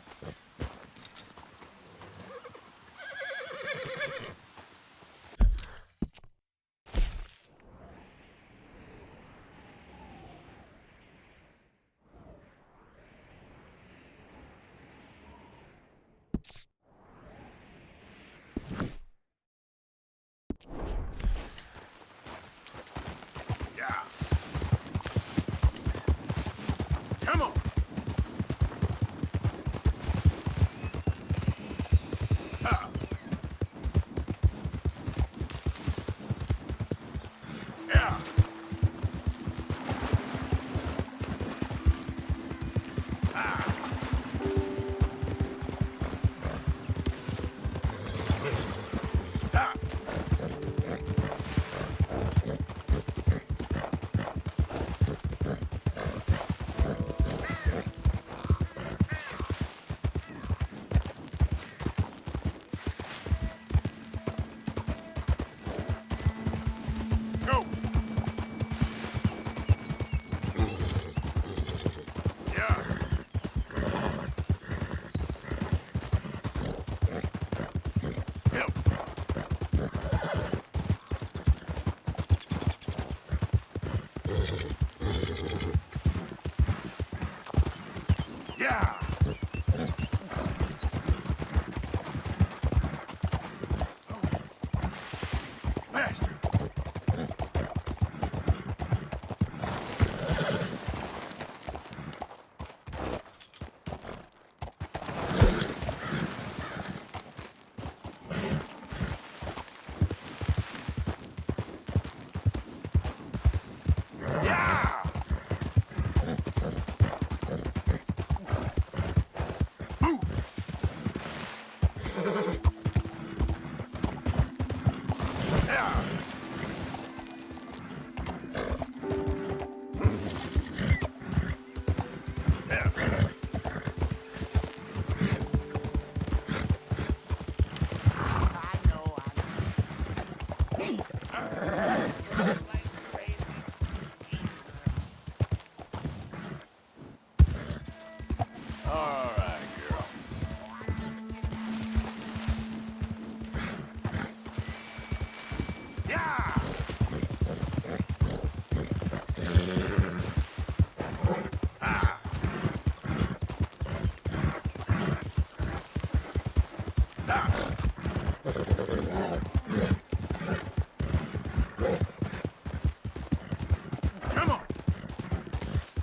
Come on!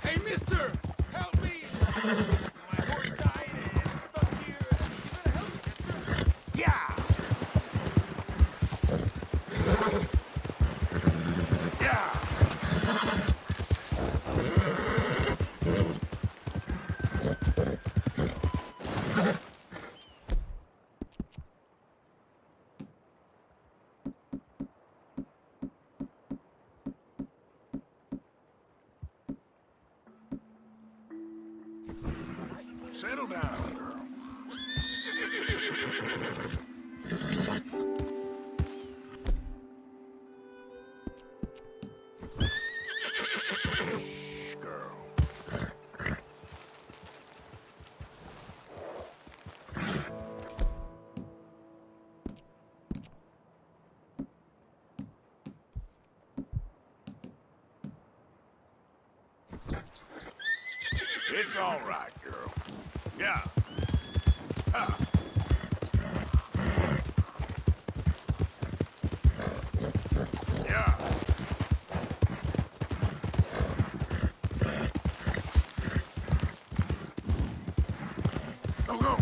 Hey, mister! Help me! My horse died and I'm stuck here. You better help me, mister! Yeah! Yeah! Settle down, girl. Shh, girl. It's all right, girl. Yeah. Ah. Yeah. Go, go.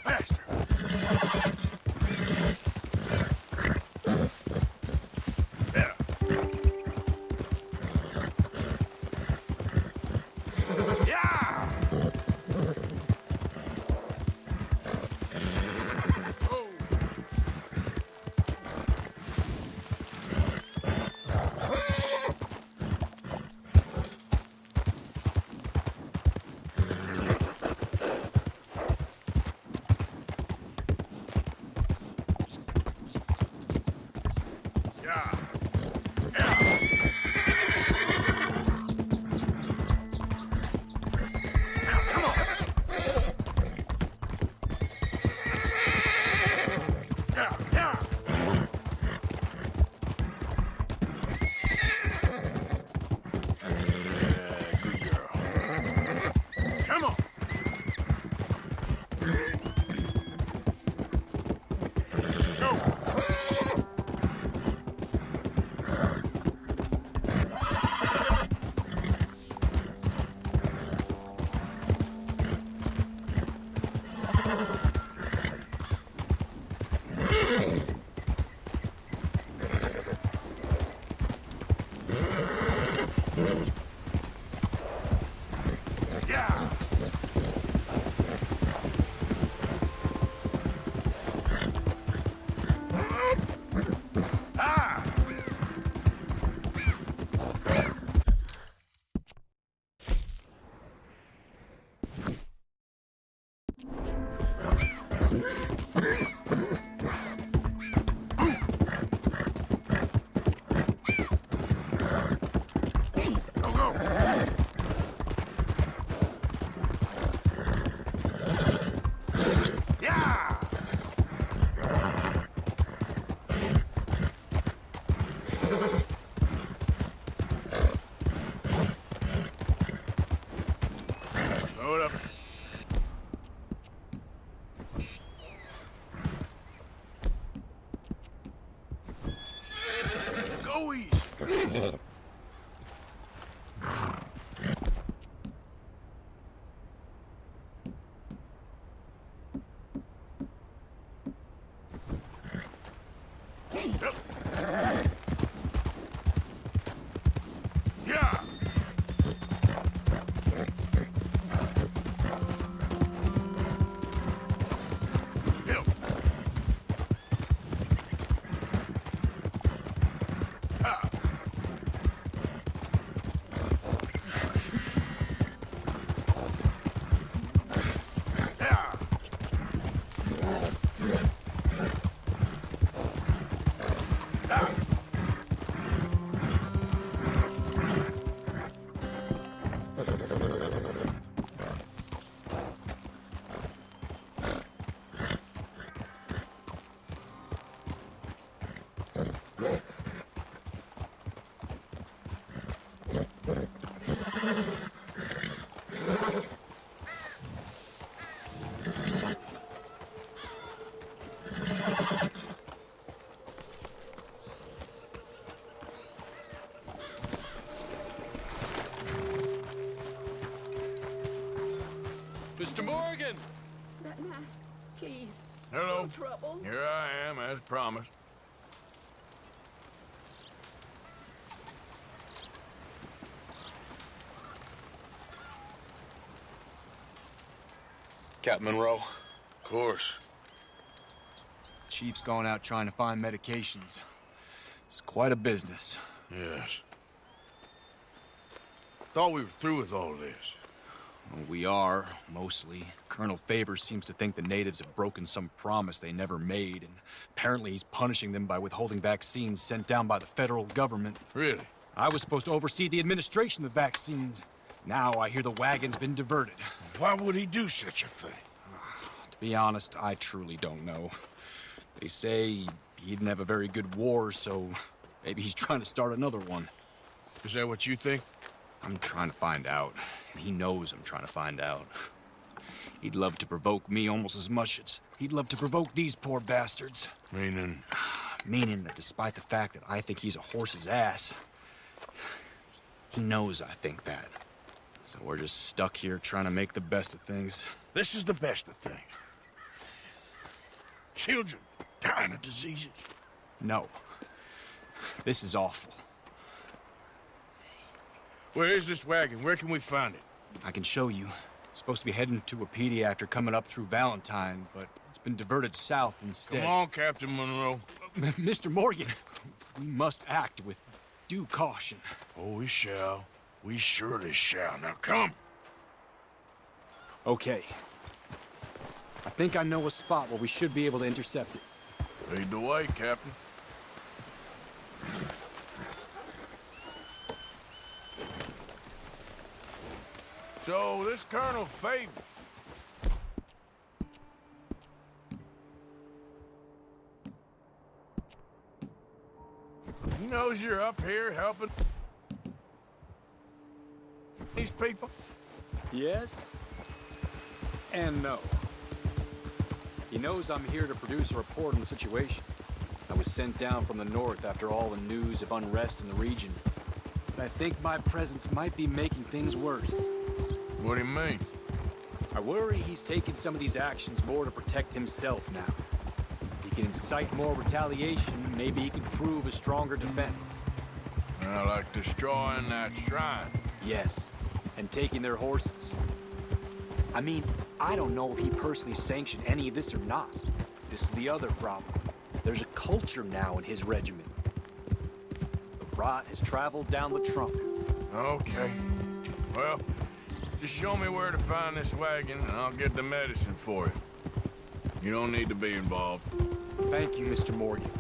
Faster. Yeah. Yeah! Oh. Yeah. Yeah. Now, come on. Yeah, yeah. Yeah, good girl. Come on. Go. Yeah. Ah. Go, go. Yeah. Load up. Go easy. Yep. Yeah. Mr. Morgan! That mask, please. Hello. No trouble. Here I am, as promised. Captain Monroe. Of course. Chief's gone out trying to find medications. It's quite a business. Yes. Thought we were through with all this. Well, we are, mostly. Colonel Favors seems to think the natives have broken some promise they never made, and apparently he's punishing them by withholding vaccines sent down by the federal government. Really? I was supposed to oversee the administration of the vaccines. Now I hear the wagon's been diverted. Why would he do such a thing? To be honest, I truly don't know. They say he didn't have a very good war, so maybe he's trying to start another one. Is that what you think? I'm trying to find out, and he knows I'm trying to find out. He'd love to provoke me almost as much as he'd love to provoke these poor bastards. Meaning? Meaning that despite the fact that I think he's a horse's ass, he knows I think that. So we're just stuck here trying to make the best of things. This is the best of things. Children dying of diseases. No. This is awful. Where is this wagon? Where can we find it? I can show you. Supposed to be heading to Wapiti after coming up through Valentine, but it's been diverted south instead. Come on, Captain Monroe. Mr. Morgan, we must act with due caution. Oh, we shall. We surely shall. Now come. Okay. I think I know a spot where we should be able to intercept it. Lead the way, Captain. So, this Colonel Favors. He knows you're up here helping these people? Yes and no. He knows I'm here to produce a report on the situation. I was sent down from the north after all the news of unrest in the region. But I think my presence might be making things worse. What do you mean? I worry he's taking some of these actions more to protect himself now. He can incite more retaliation, maybe he can prove a stronger defense. Like destroying that shrine. Yes, and taking their horses. I mean, I don't know if he personally sanctioned any of this or not. This is the other problem. There's a culture now in his regiment. The rot has traveled down the trunk. Okay. Well, just show me where to find this wagon, and I'll get the medicine for you. You don't need to be involved. Thank you, Mr. Morgan.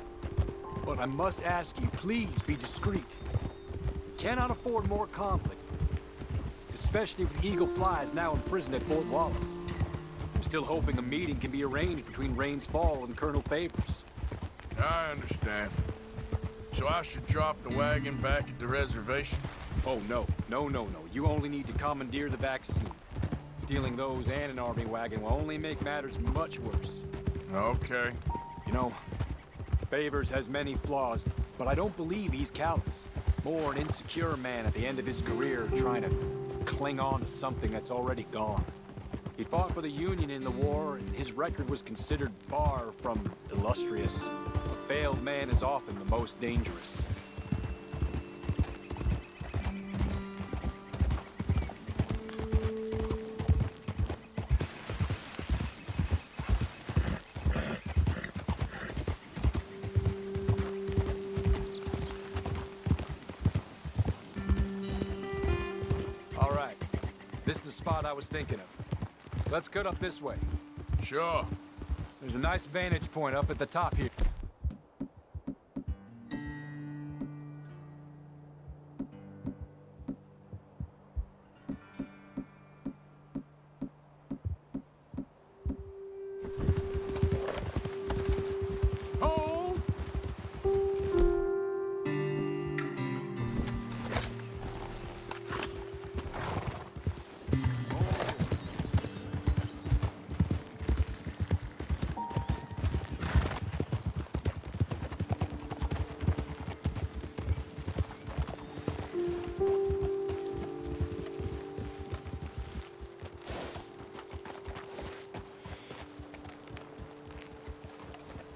But I must ask you, please be discreet. We cannot afford more conflict. Especially with Eagle Flies now imprisoned at Fort Wallace. I'm still hoping a meeting can be arranged between Rains Fall and Colonel Favors. I understand. So I should drop the wagon back at the reservation? Oh, no. No. You only need to commandeer the vaccine. Stealing those and an army wagon will only make matters much worse. Okay. You know, Favors has many flaws, but I don't believe he's callous. More an insecure man at the end of his career trying to cling on to something that's already gone. He fought for the Union in the war, and his record was considered far from illustrious. A failed man is often the most dangerous. This is the spot I was thinking of. Let's cut up this way. Sure. There's a nice vantage point up at the top here.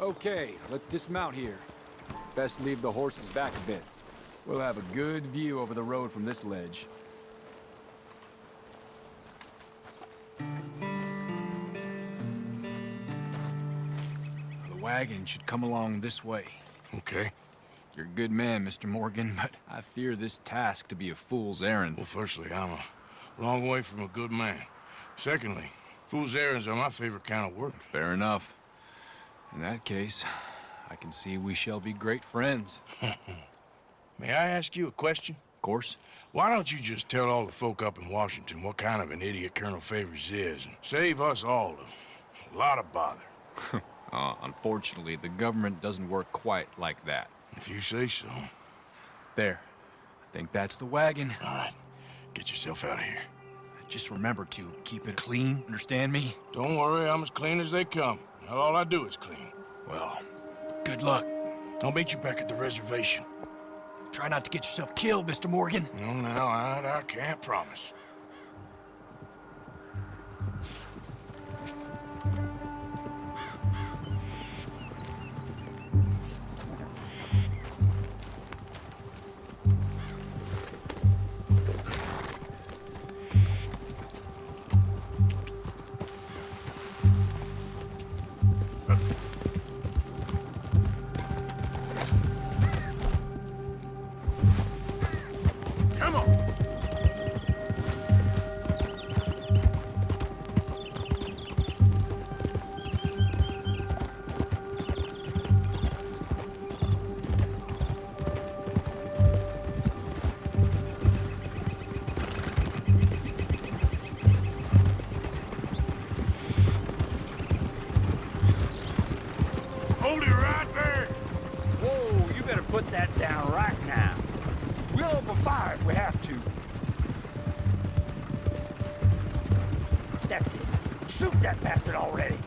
Okay, let's dismount here. Best leave the horses back a bit. We'll have a good view over the road from this ledge. The wagon should come along this way. Okay. You're a good man, Mr. Morgan, but I fear this task to be a fool's errand. Well, firstly, I'm a long way from a good man. Secondly, fool's errands are my favorite kind of work. Fair enough. In that case, I can see we shall be great friends. May I ask you a question? Of course. Why don't you just tell all the folk up in Washington what kind of an idiot Colonel Favors is, and save us all a lot of bother? Unfortunately, the government doesn't work quite like that. If you say so. There. I think that's the wagon. All right. Get yourself out of here. Just remember to keep it clean, understand me? Don't worry, I'm as clean as they come. Not all I do is clean. Well, good luck. I'll meet you back at the reservation. Try not to get yourself killed, Mr. Morgan. No, I can't promise. Hold it right there! Whoa, you better put that down right now. We'll open fire if we have to. That's it. Shoot that bastard already.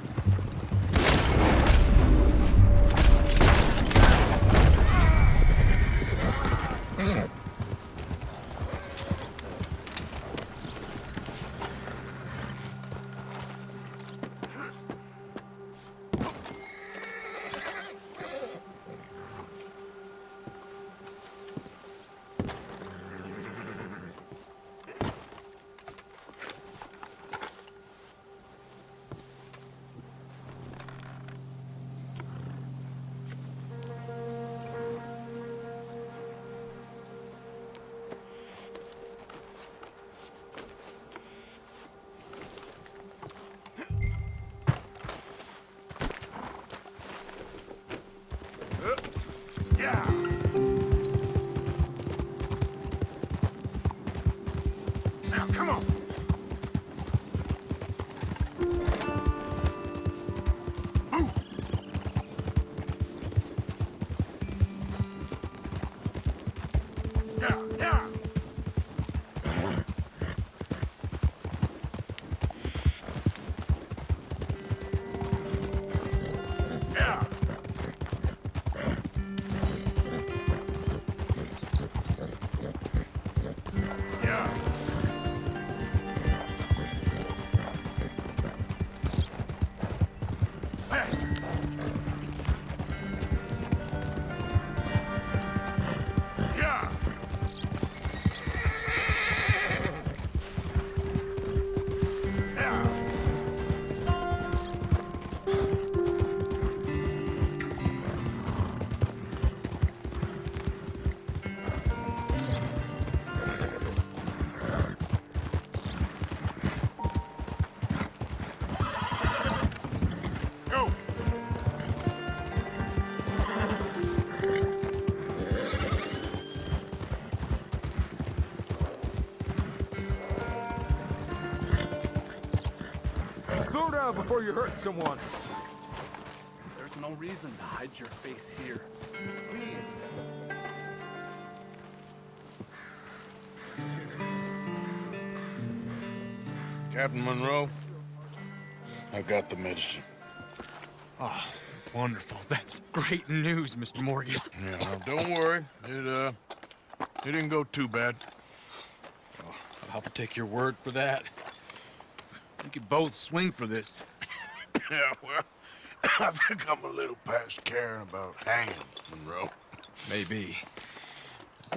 Now, come on! Move! Yeah! Before you hurt someone. There's no reason to hide your face here. Please. Captain Monroe, I got the medicine. Oh, wonderful. That's great news, Mr. Morgan. Yeah, well, don't worry. It didn't go too bad. Oh, I'll have to take your word for that. We could both swing for this. Yeah, well, I think I'm a little past caring about hanging, Monroe. Maybe.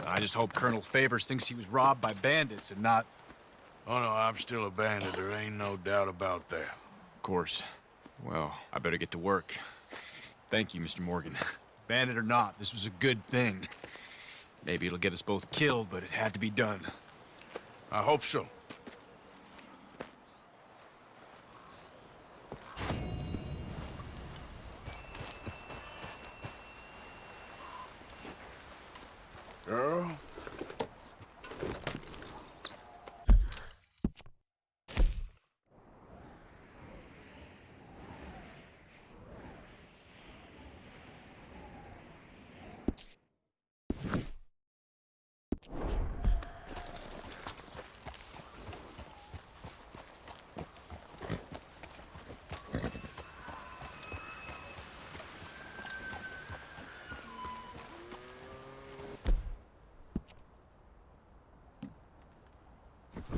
I just hope Colonel Favors thinks he was robbed by bandits and not... Oh, no, I'm still a bandit. There ain't no doubt about that. Of course. Well, I better get to work. Thank you, Mr. Morgan. Bandit or not, this was a good thing. Maybe it'll get us both killed, but it had to be done. I hope so. Girl?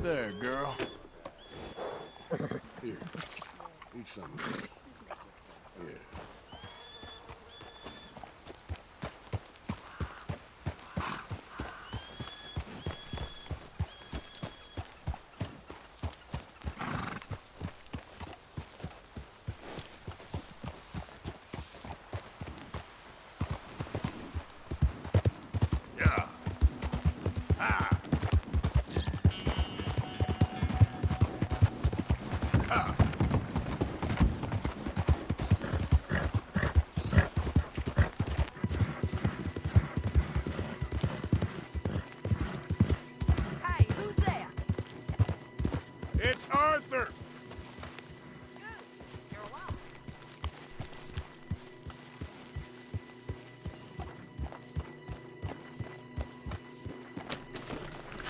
There, girl. Here, eat some of this. Yeah. It's Arthur!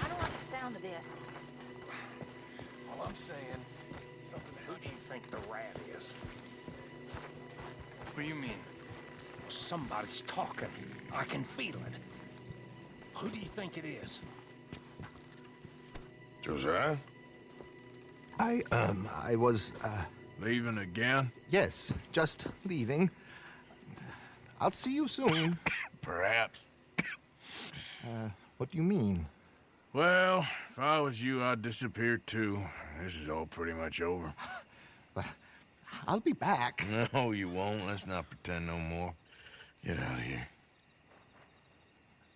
I don't like the sound of this. All I'm saying, who do you think the rat is? What do you mean? Somebody's talking. I can feel it. Who do you think it is? Josiah? I was, Leaving again? yes, just leaving. I'll see you soon. Perhaps. What do you mean? Well, if I was you, I'd disappear too. This is all pretty much over. I'll be back. No, you won't. Let's not pretend no more. Get out of here.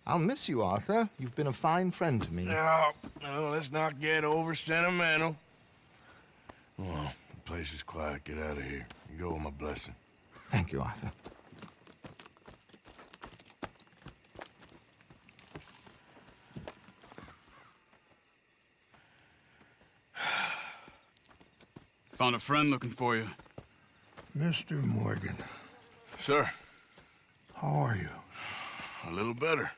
I'll miss you, Arthur. You've been a fine friend to me. No, let's not get over sentimental. Well, the place is quiet. Get out of here. You go with my blessing. Thank you, Arthur. Found a friend looking for you. Mr. Morgan. Sir. How are you? A little better.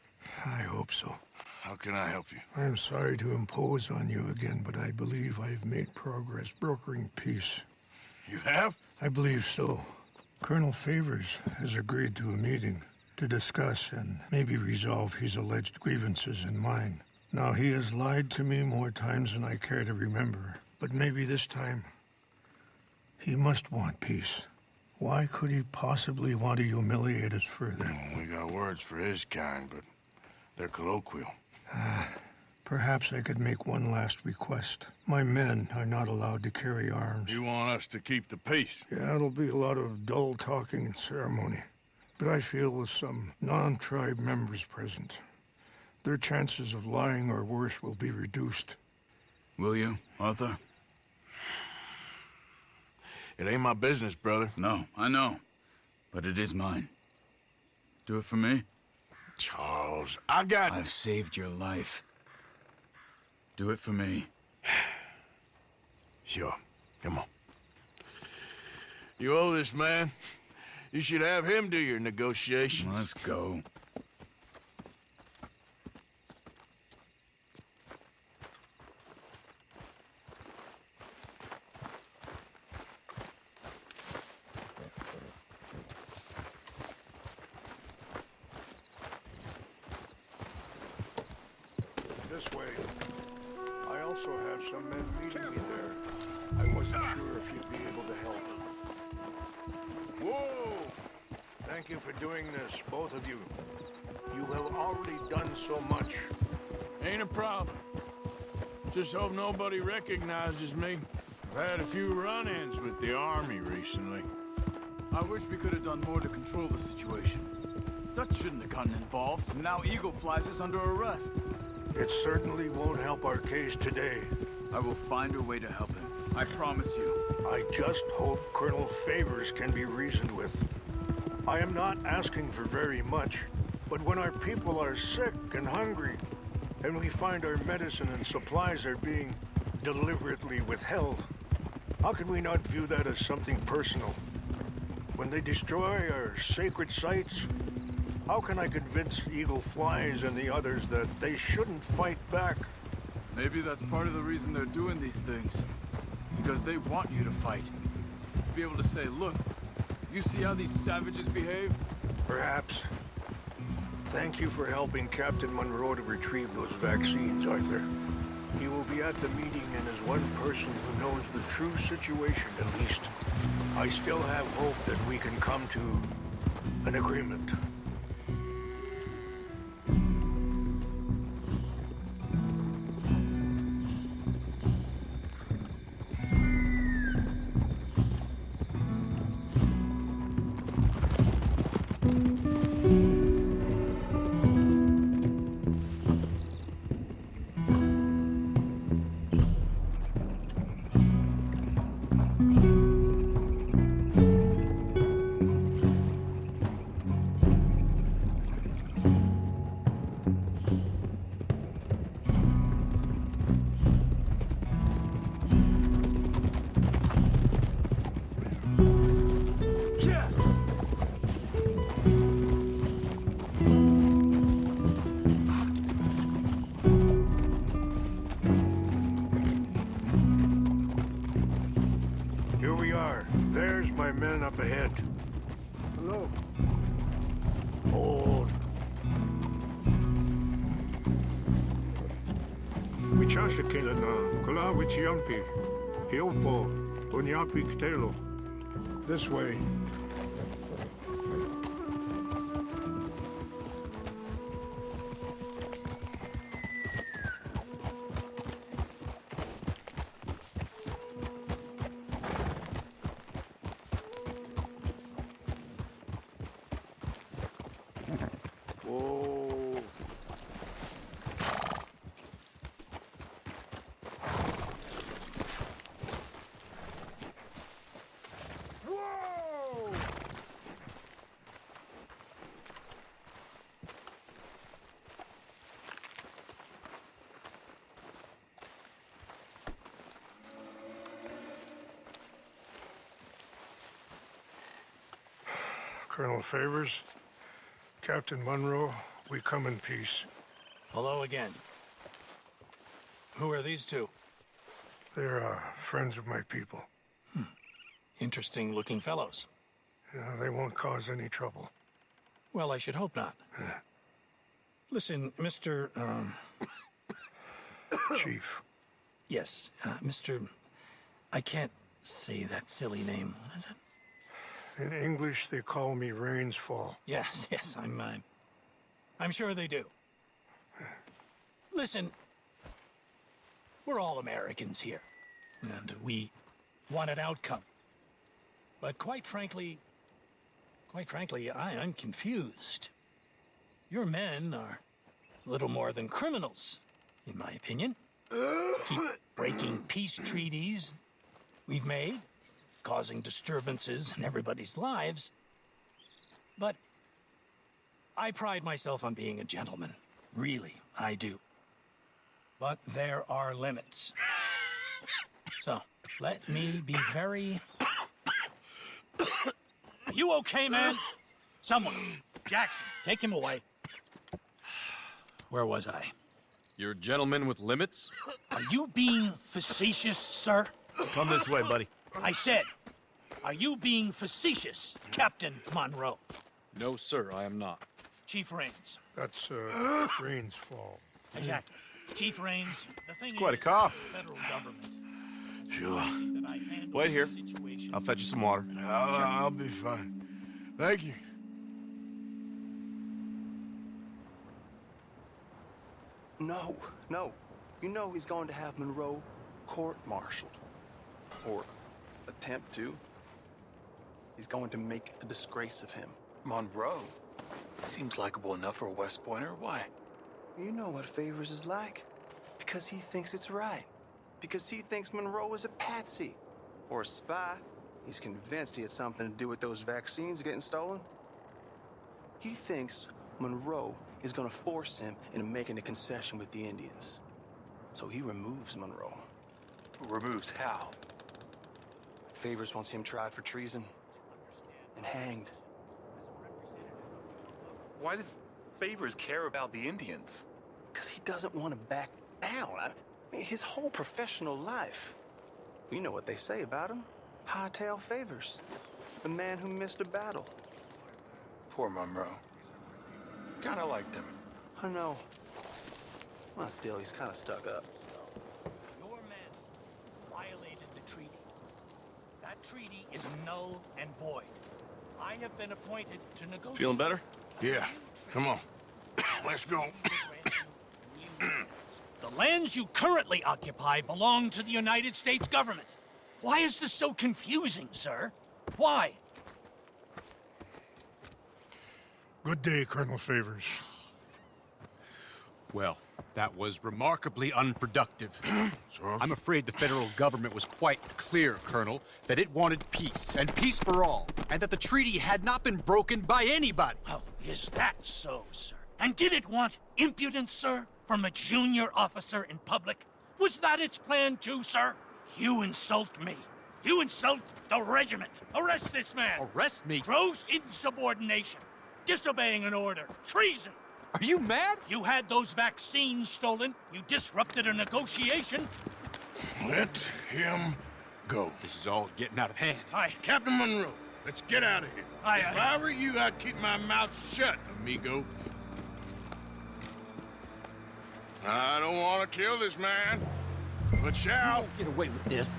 I hope so. How can I help you? I'm sorry to impose on you again, but I believe I've made progress brokering peace. You have? I believe so. Colonel Favors has agreed to a meeting to discuss and maybe resolve his alleged grievances and mine. Now, he has lied to me more times than I care to remember, but maybe this time he must want peace. Why could he possibly want to humiliate us further? Well, we got words for his kind, but they're colloquial. Perhaps I could make one last request. My men are not allowed to carry arms. You want us to keep the peace? Yeah, it'll be a lot of dull talking and ceremony. But I feel with some non-tribe members present, their chances of lying or worse will be reduced. Will you, Arthur? It ain't my business, brother. No, I know. But it is mine. Do it for me? Charles, I've saved your life. Do it for me. Sure. Come on. You owe this man. You should have him do your negotiations. Let's go. This way. I also have some men meeting me there. I wasn't sure if you'd be able to help. Whoa! Thank you for doing this, both of you. You have already done so much. Ain't a problem. Just hope nobody recognizes me. I've had a few run-ins with the army recently. I wish we could have done more to control the situation. Dutch shouldn't have gotten involved. Now Eagle Flies is under arrest. It certainly won't help our case today. I will find a way to help him. I promise you. I just hope Colonel Favors can be reasoned with. I am not asking for very much, but when our people are sick and hungry, and we find our medicine and supplies are being deliberately withheld, how can we not view that as something personal? When they destroy our sacred sites, how can I convince Eagle Flies and the others that they shouldn't fight back? Maybe that's part of the reason they're doing these things. Because they want you to fight. Be able to say, look, you see how these savages behave? Perhaps. Thank you for helping Captain Monroe to retrieve those vaccines, Arthur. He will be at the meeting and is one person who knows the true situation at least. I still have hope that we can come to an agreement. Here we are. There's my men up ahead. Hello. Hold. Wichasha Kilana, Kula Wichiampi, Hiopo, Unyapi Ktelo. This way. Colonel Favors, Captain Monroe, we come in peace. Hello again. Who are these two? They're friends of my people. Interesting looking fellows. Yeah, they won't cause any trouble. Well, I should hope not. Listen, Mr. Chief. Yes, Mr. I can't say that silly name. What is it? In English, they call me Rains Fall. Yes, I'm sure they do. Listen, we're all Americans here, and we want an outcome. But quite frankly, I'm confused. Your men are a little more than criminals, in my opinion. Keep breaking peace treaties we've made, causing disturbances in everybody's lives. But I pride myself on being a gentleman. Really, I do. But there are limits. So, let me be very... Are you okay, man? Someone. Jackson, take him away. Where was I? You're a gentleman with limits? Are you being facetious, sir? Come this way, buddy. I said, are you being facetious, Captain Monroe? No, sir, I am not. Chief Rains. That's, Rains Fall. Exactly. Chief Rains, the thing It's quite a is, cough. the federal government. Sure. Wait here. I'll fetch you some water. I'll be fine. Thank you. No, no. You know he's going to have Monroe court-martialed. Or attempt to. He's going to make a disgrace of him. Monroe? Seems likable enough for a West Pointer. Why? You know what Favors is like. Because he thinks it's right. Because he thinks Monroe is a patsy. Or a spy. He's convinced he had something to do with those vaccines getting stolen. He thinks Monroe is gonna force him into making a concession with the Indians. So he removes Monroe. Removes how? Favors wants him tried for treason and hanged. Why does Favors care about the Indians? Because he doesn't want to back down. I mean, his whole professional life. You know what they say about him. Hightail Favors. The man who missed a battle. Poor Monroe. Kinda liked him. I know. Well, still, he's kind of stuck up. Your men violated the treaty. That treaty is null and void. I have been appointed to negotiate. Feeling better? Yeah. Come on. Let's go. The lands you currently occupy belong to the United States government. Why is this so confusing, sir? Why? Good day, Colonel Favors. Well, that was remarkably unproductive. I'm afraid the federal government was quite clear, Colonel, that it wanted peace, and peace for all, and that the treaty had not been broken by anybody. Oh, is that so, sir? And did it want impudence, sir, from a junior officer in public? Was that its plan too, sir? You insult me. You insult the regiment. Arrest this man. Arrest me? Gross insubordination. Disobeying an order. Treason. Are you mad? You had those vaccines stolen. You disrupted a negotiation. Let him go. This is all getting out of hand. Captain Monroe, let's get out of here. If I were you, I'd keep my mouth shut, amigo. I don't want to kill this man, but shall. Get away with this.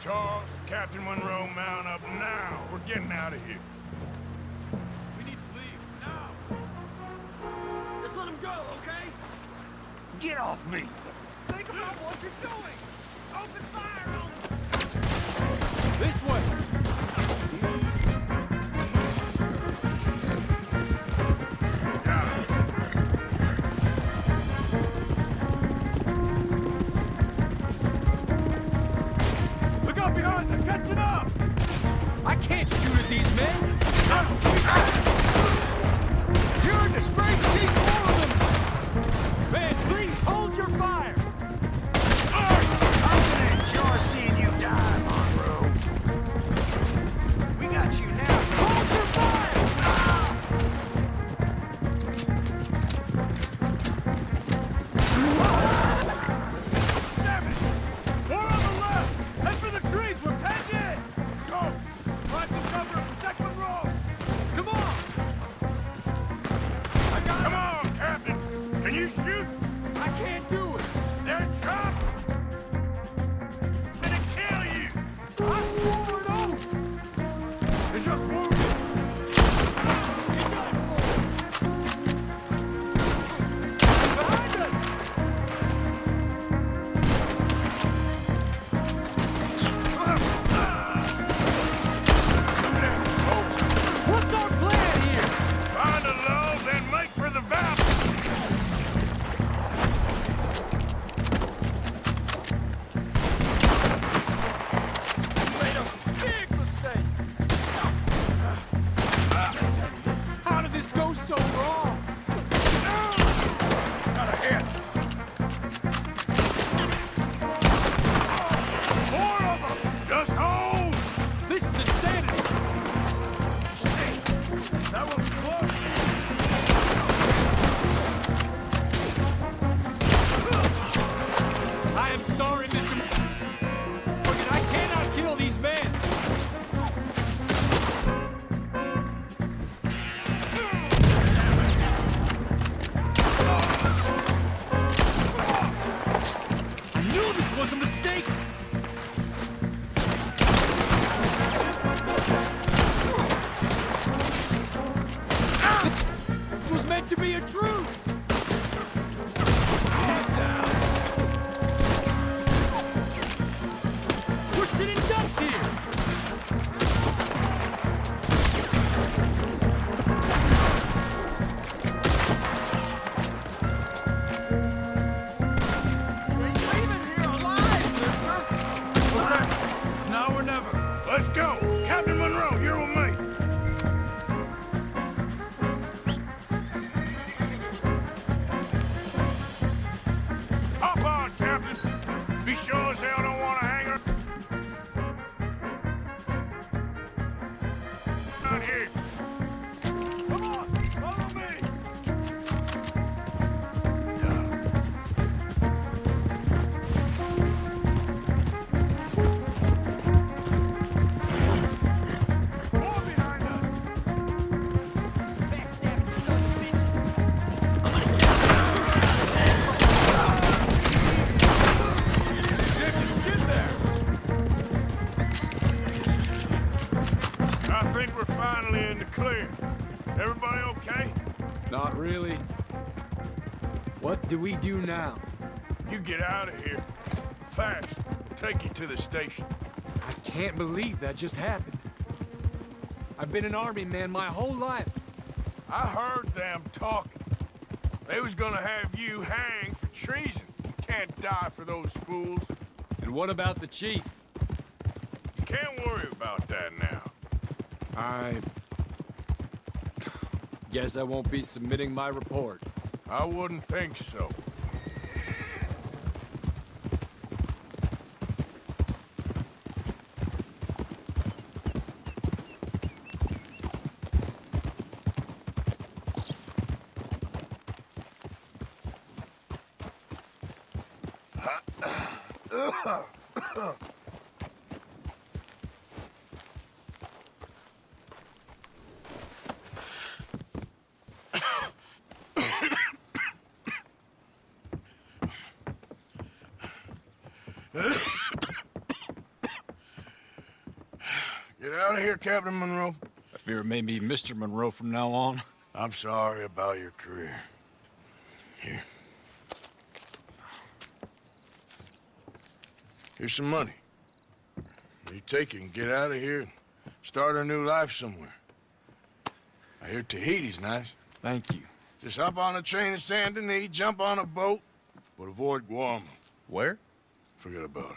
Charles, Captain Monroe, mount up now. We're getting out of here. We need to leave now. Just let him go, okay? Get off me! Think about what you're doing! Open fire on them! This way! Look out behind them! Catching up! I can't shoot at these men! You're in disgrace! Keep all of them! Man, please hold your fire! I'm gonna enjoy seeing you die, Monroe. We got you now. Hold your fire! Damn it! More on the left! Head for the trees! We're penned in! Go! Find some cover and protect Monroe! Come on! Come on, Captain. Can you shoot? I can't do it! They're chopped. Gonna kill you. I swore an oath! They're just wounded. Behind us! What's our plan here? Find a low, then make for the valley. Made a big mistake! How did this go so wrong? Got a hit. More of them. Just hold. This is insanity! That one's close. I am sorry, Mr. Morgan. I cannot kill these men! I knew this was a mistake! It was meant to be a truce! Let's go! Captain Monroe, you're with me! Hop on, Captain! Be sure as hell don't want to hang her out here. Come on, follow me! I think we're finally in the clear. Everybody okay? Not really. What do we do now? You get out of here. Fast. Take you to the station. I can't believe that just happened. I've been an army man my whole life. I heard them talking. They was gonna have you hanged for treason. You can't die for those fools. And what about the chief? You can't worry about that now. I guess I won't be submitting my report. I wouldn't think so. Get out of here, Captain Monroe. I fear it may be Mr. Monroe from now on. I'm sorry about your career. Here. Here's some money. You take it and get out of here and start a new life somewhere. I hear Tahiti's nice. Thank you. Just hop on a train to Saint Denis, jump on a boat, but avoid Guam. Where? Forget about it.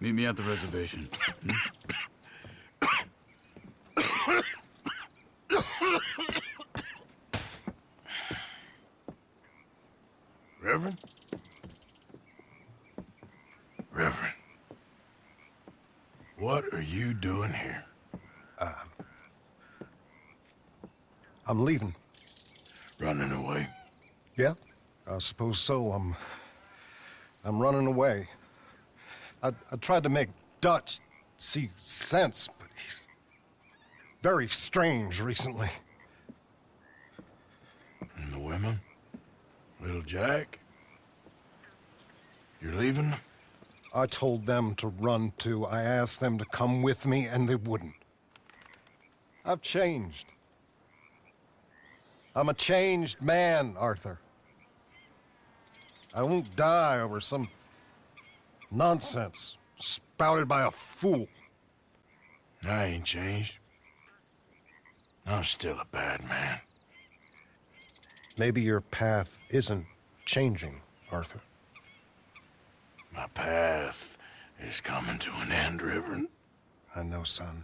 Meet me at the reservation. Reverend? Reverend. What are you doing here? I'm leaving. Running away? Yeah, I suppose so. I'm running away. I tried to make Dutch see sense, but he's very strange recently. And the women? Little Jack? You're leaving them? I told them to run too. I asked them to come with me, and they wouldn't. I've changed. I'm a changed man, Arthur. I won't die over some nonsense spouted by a fool. I ain't changed. I'm still a bad man. Maybe your path isn't changing, Arthur. My path is coming to an end, Reverend. I know, son.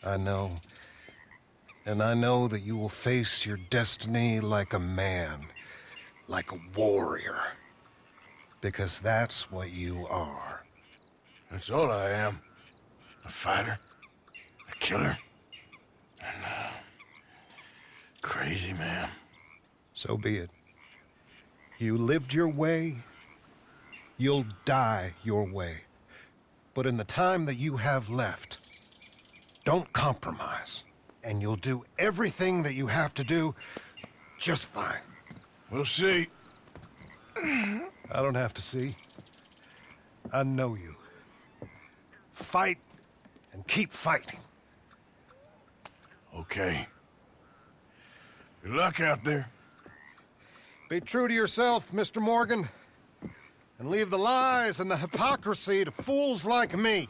I know. And I know that you will face your destiny like a man, like a warrior. Because that's what you are. That's all I am. A fighter, a killer, and a crazy man. So be it. You lived your way, you'll die your way. But in the time that you have left, don't compromise. And you'll do everything that you have to do just fine. We'll see. I don't have to see. I know you. Fight and keep fighting. Okay. Good luck out there. Be true to yourself, Mr. Morgan, and leave the lies and the hypocrisy to fools like me.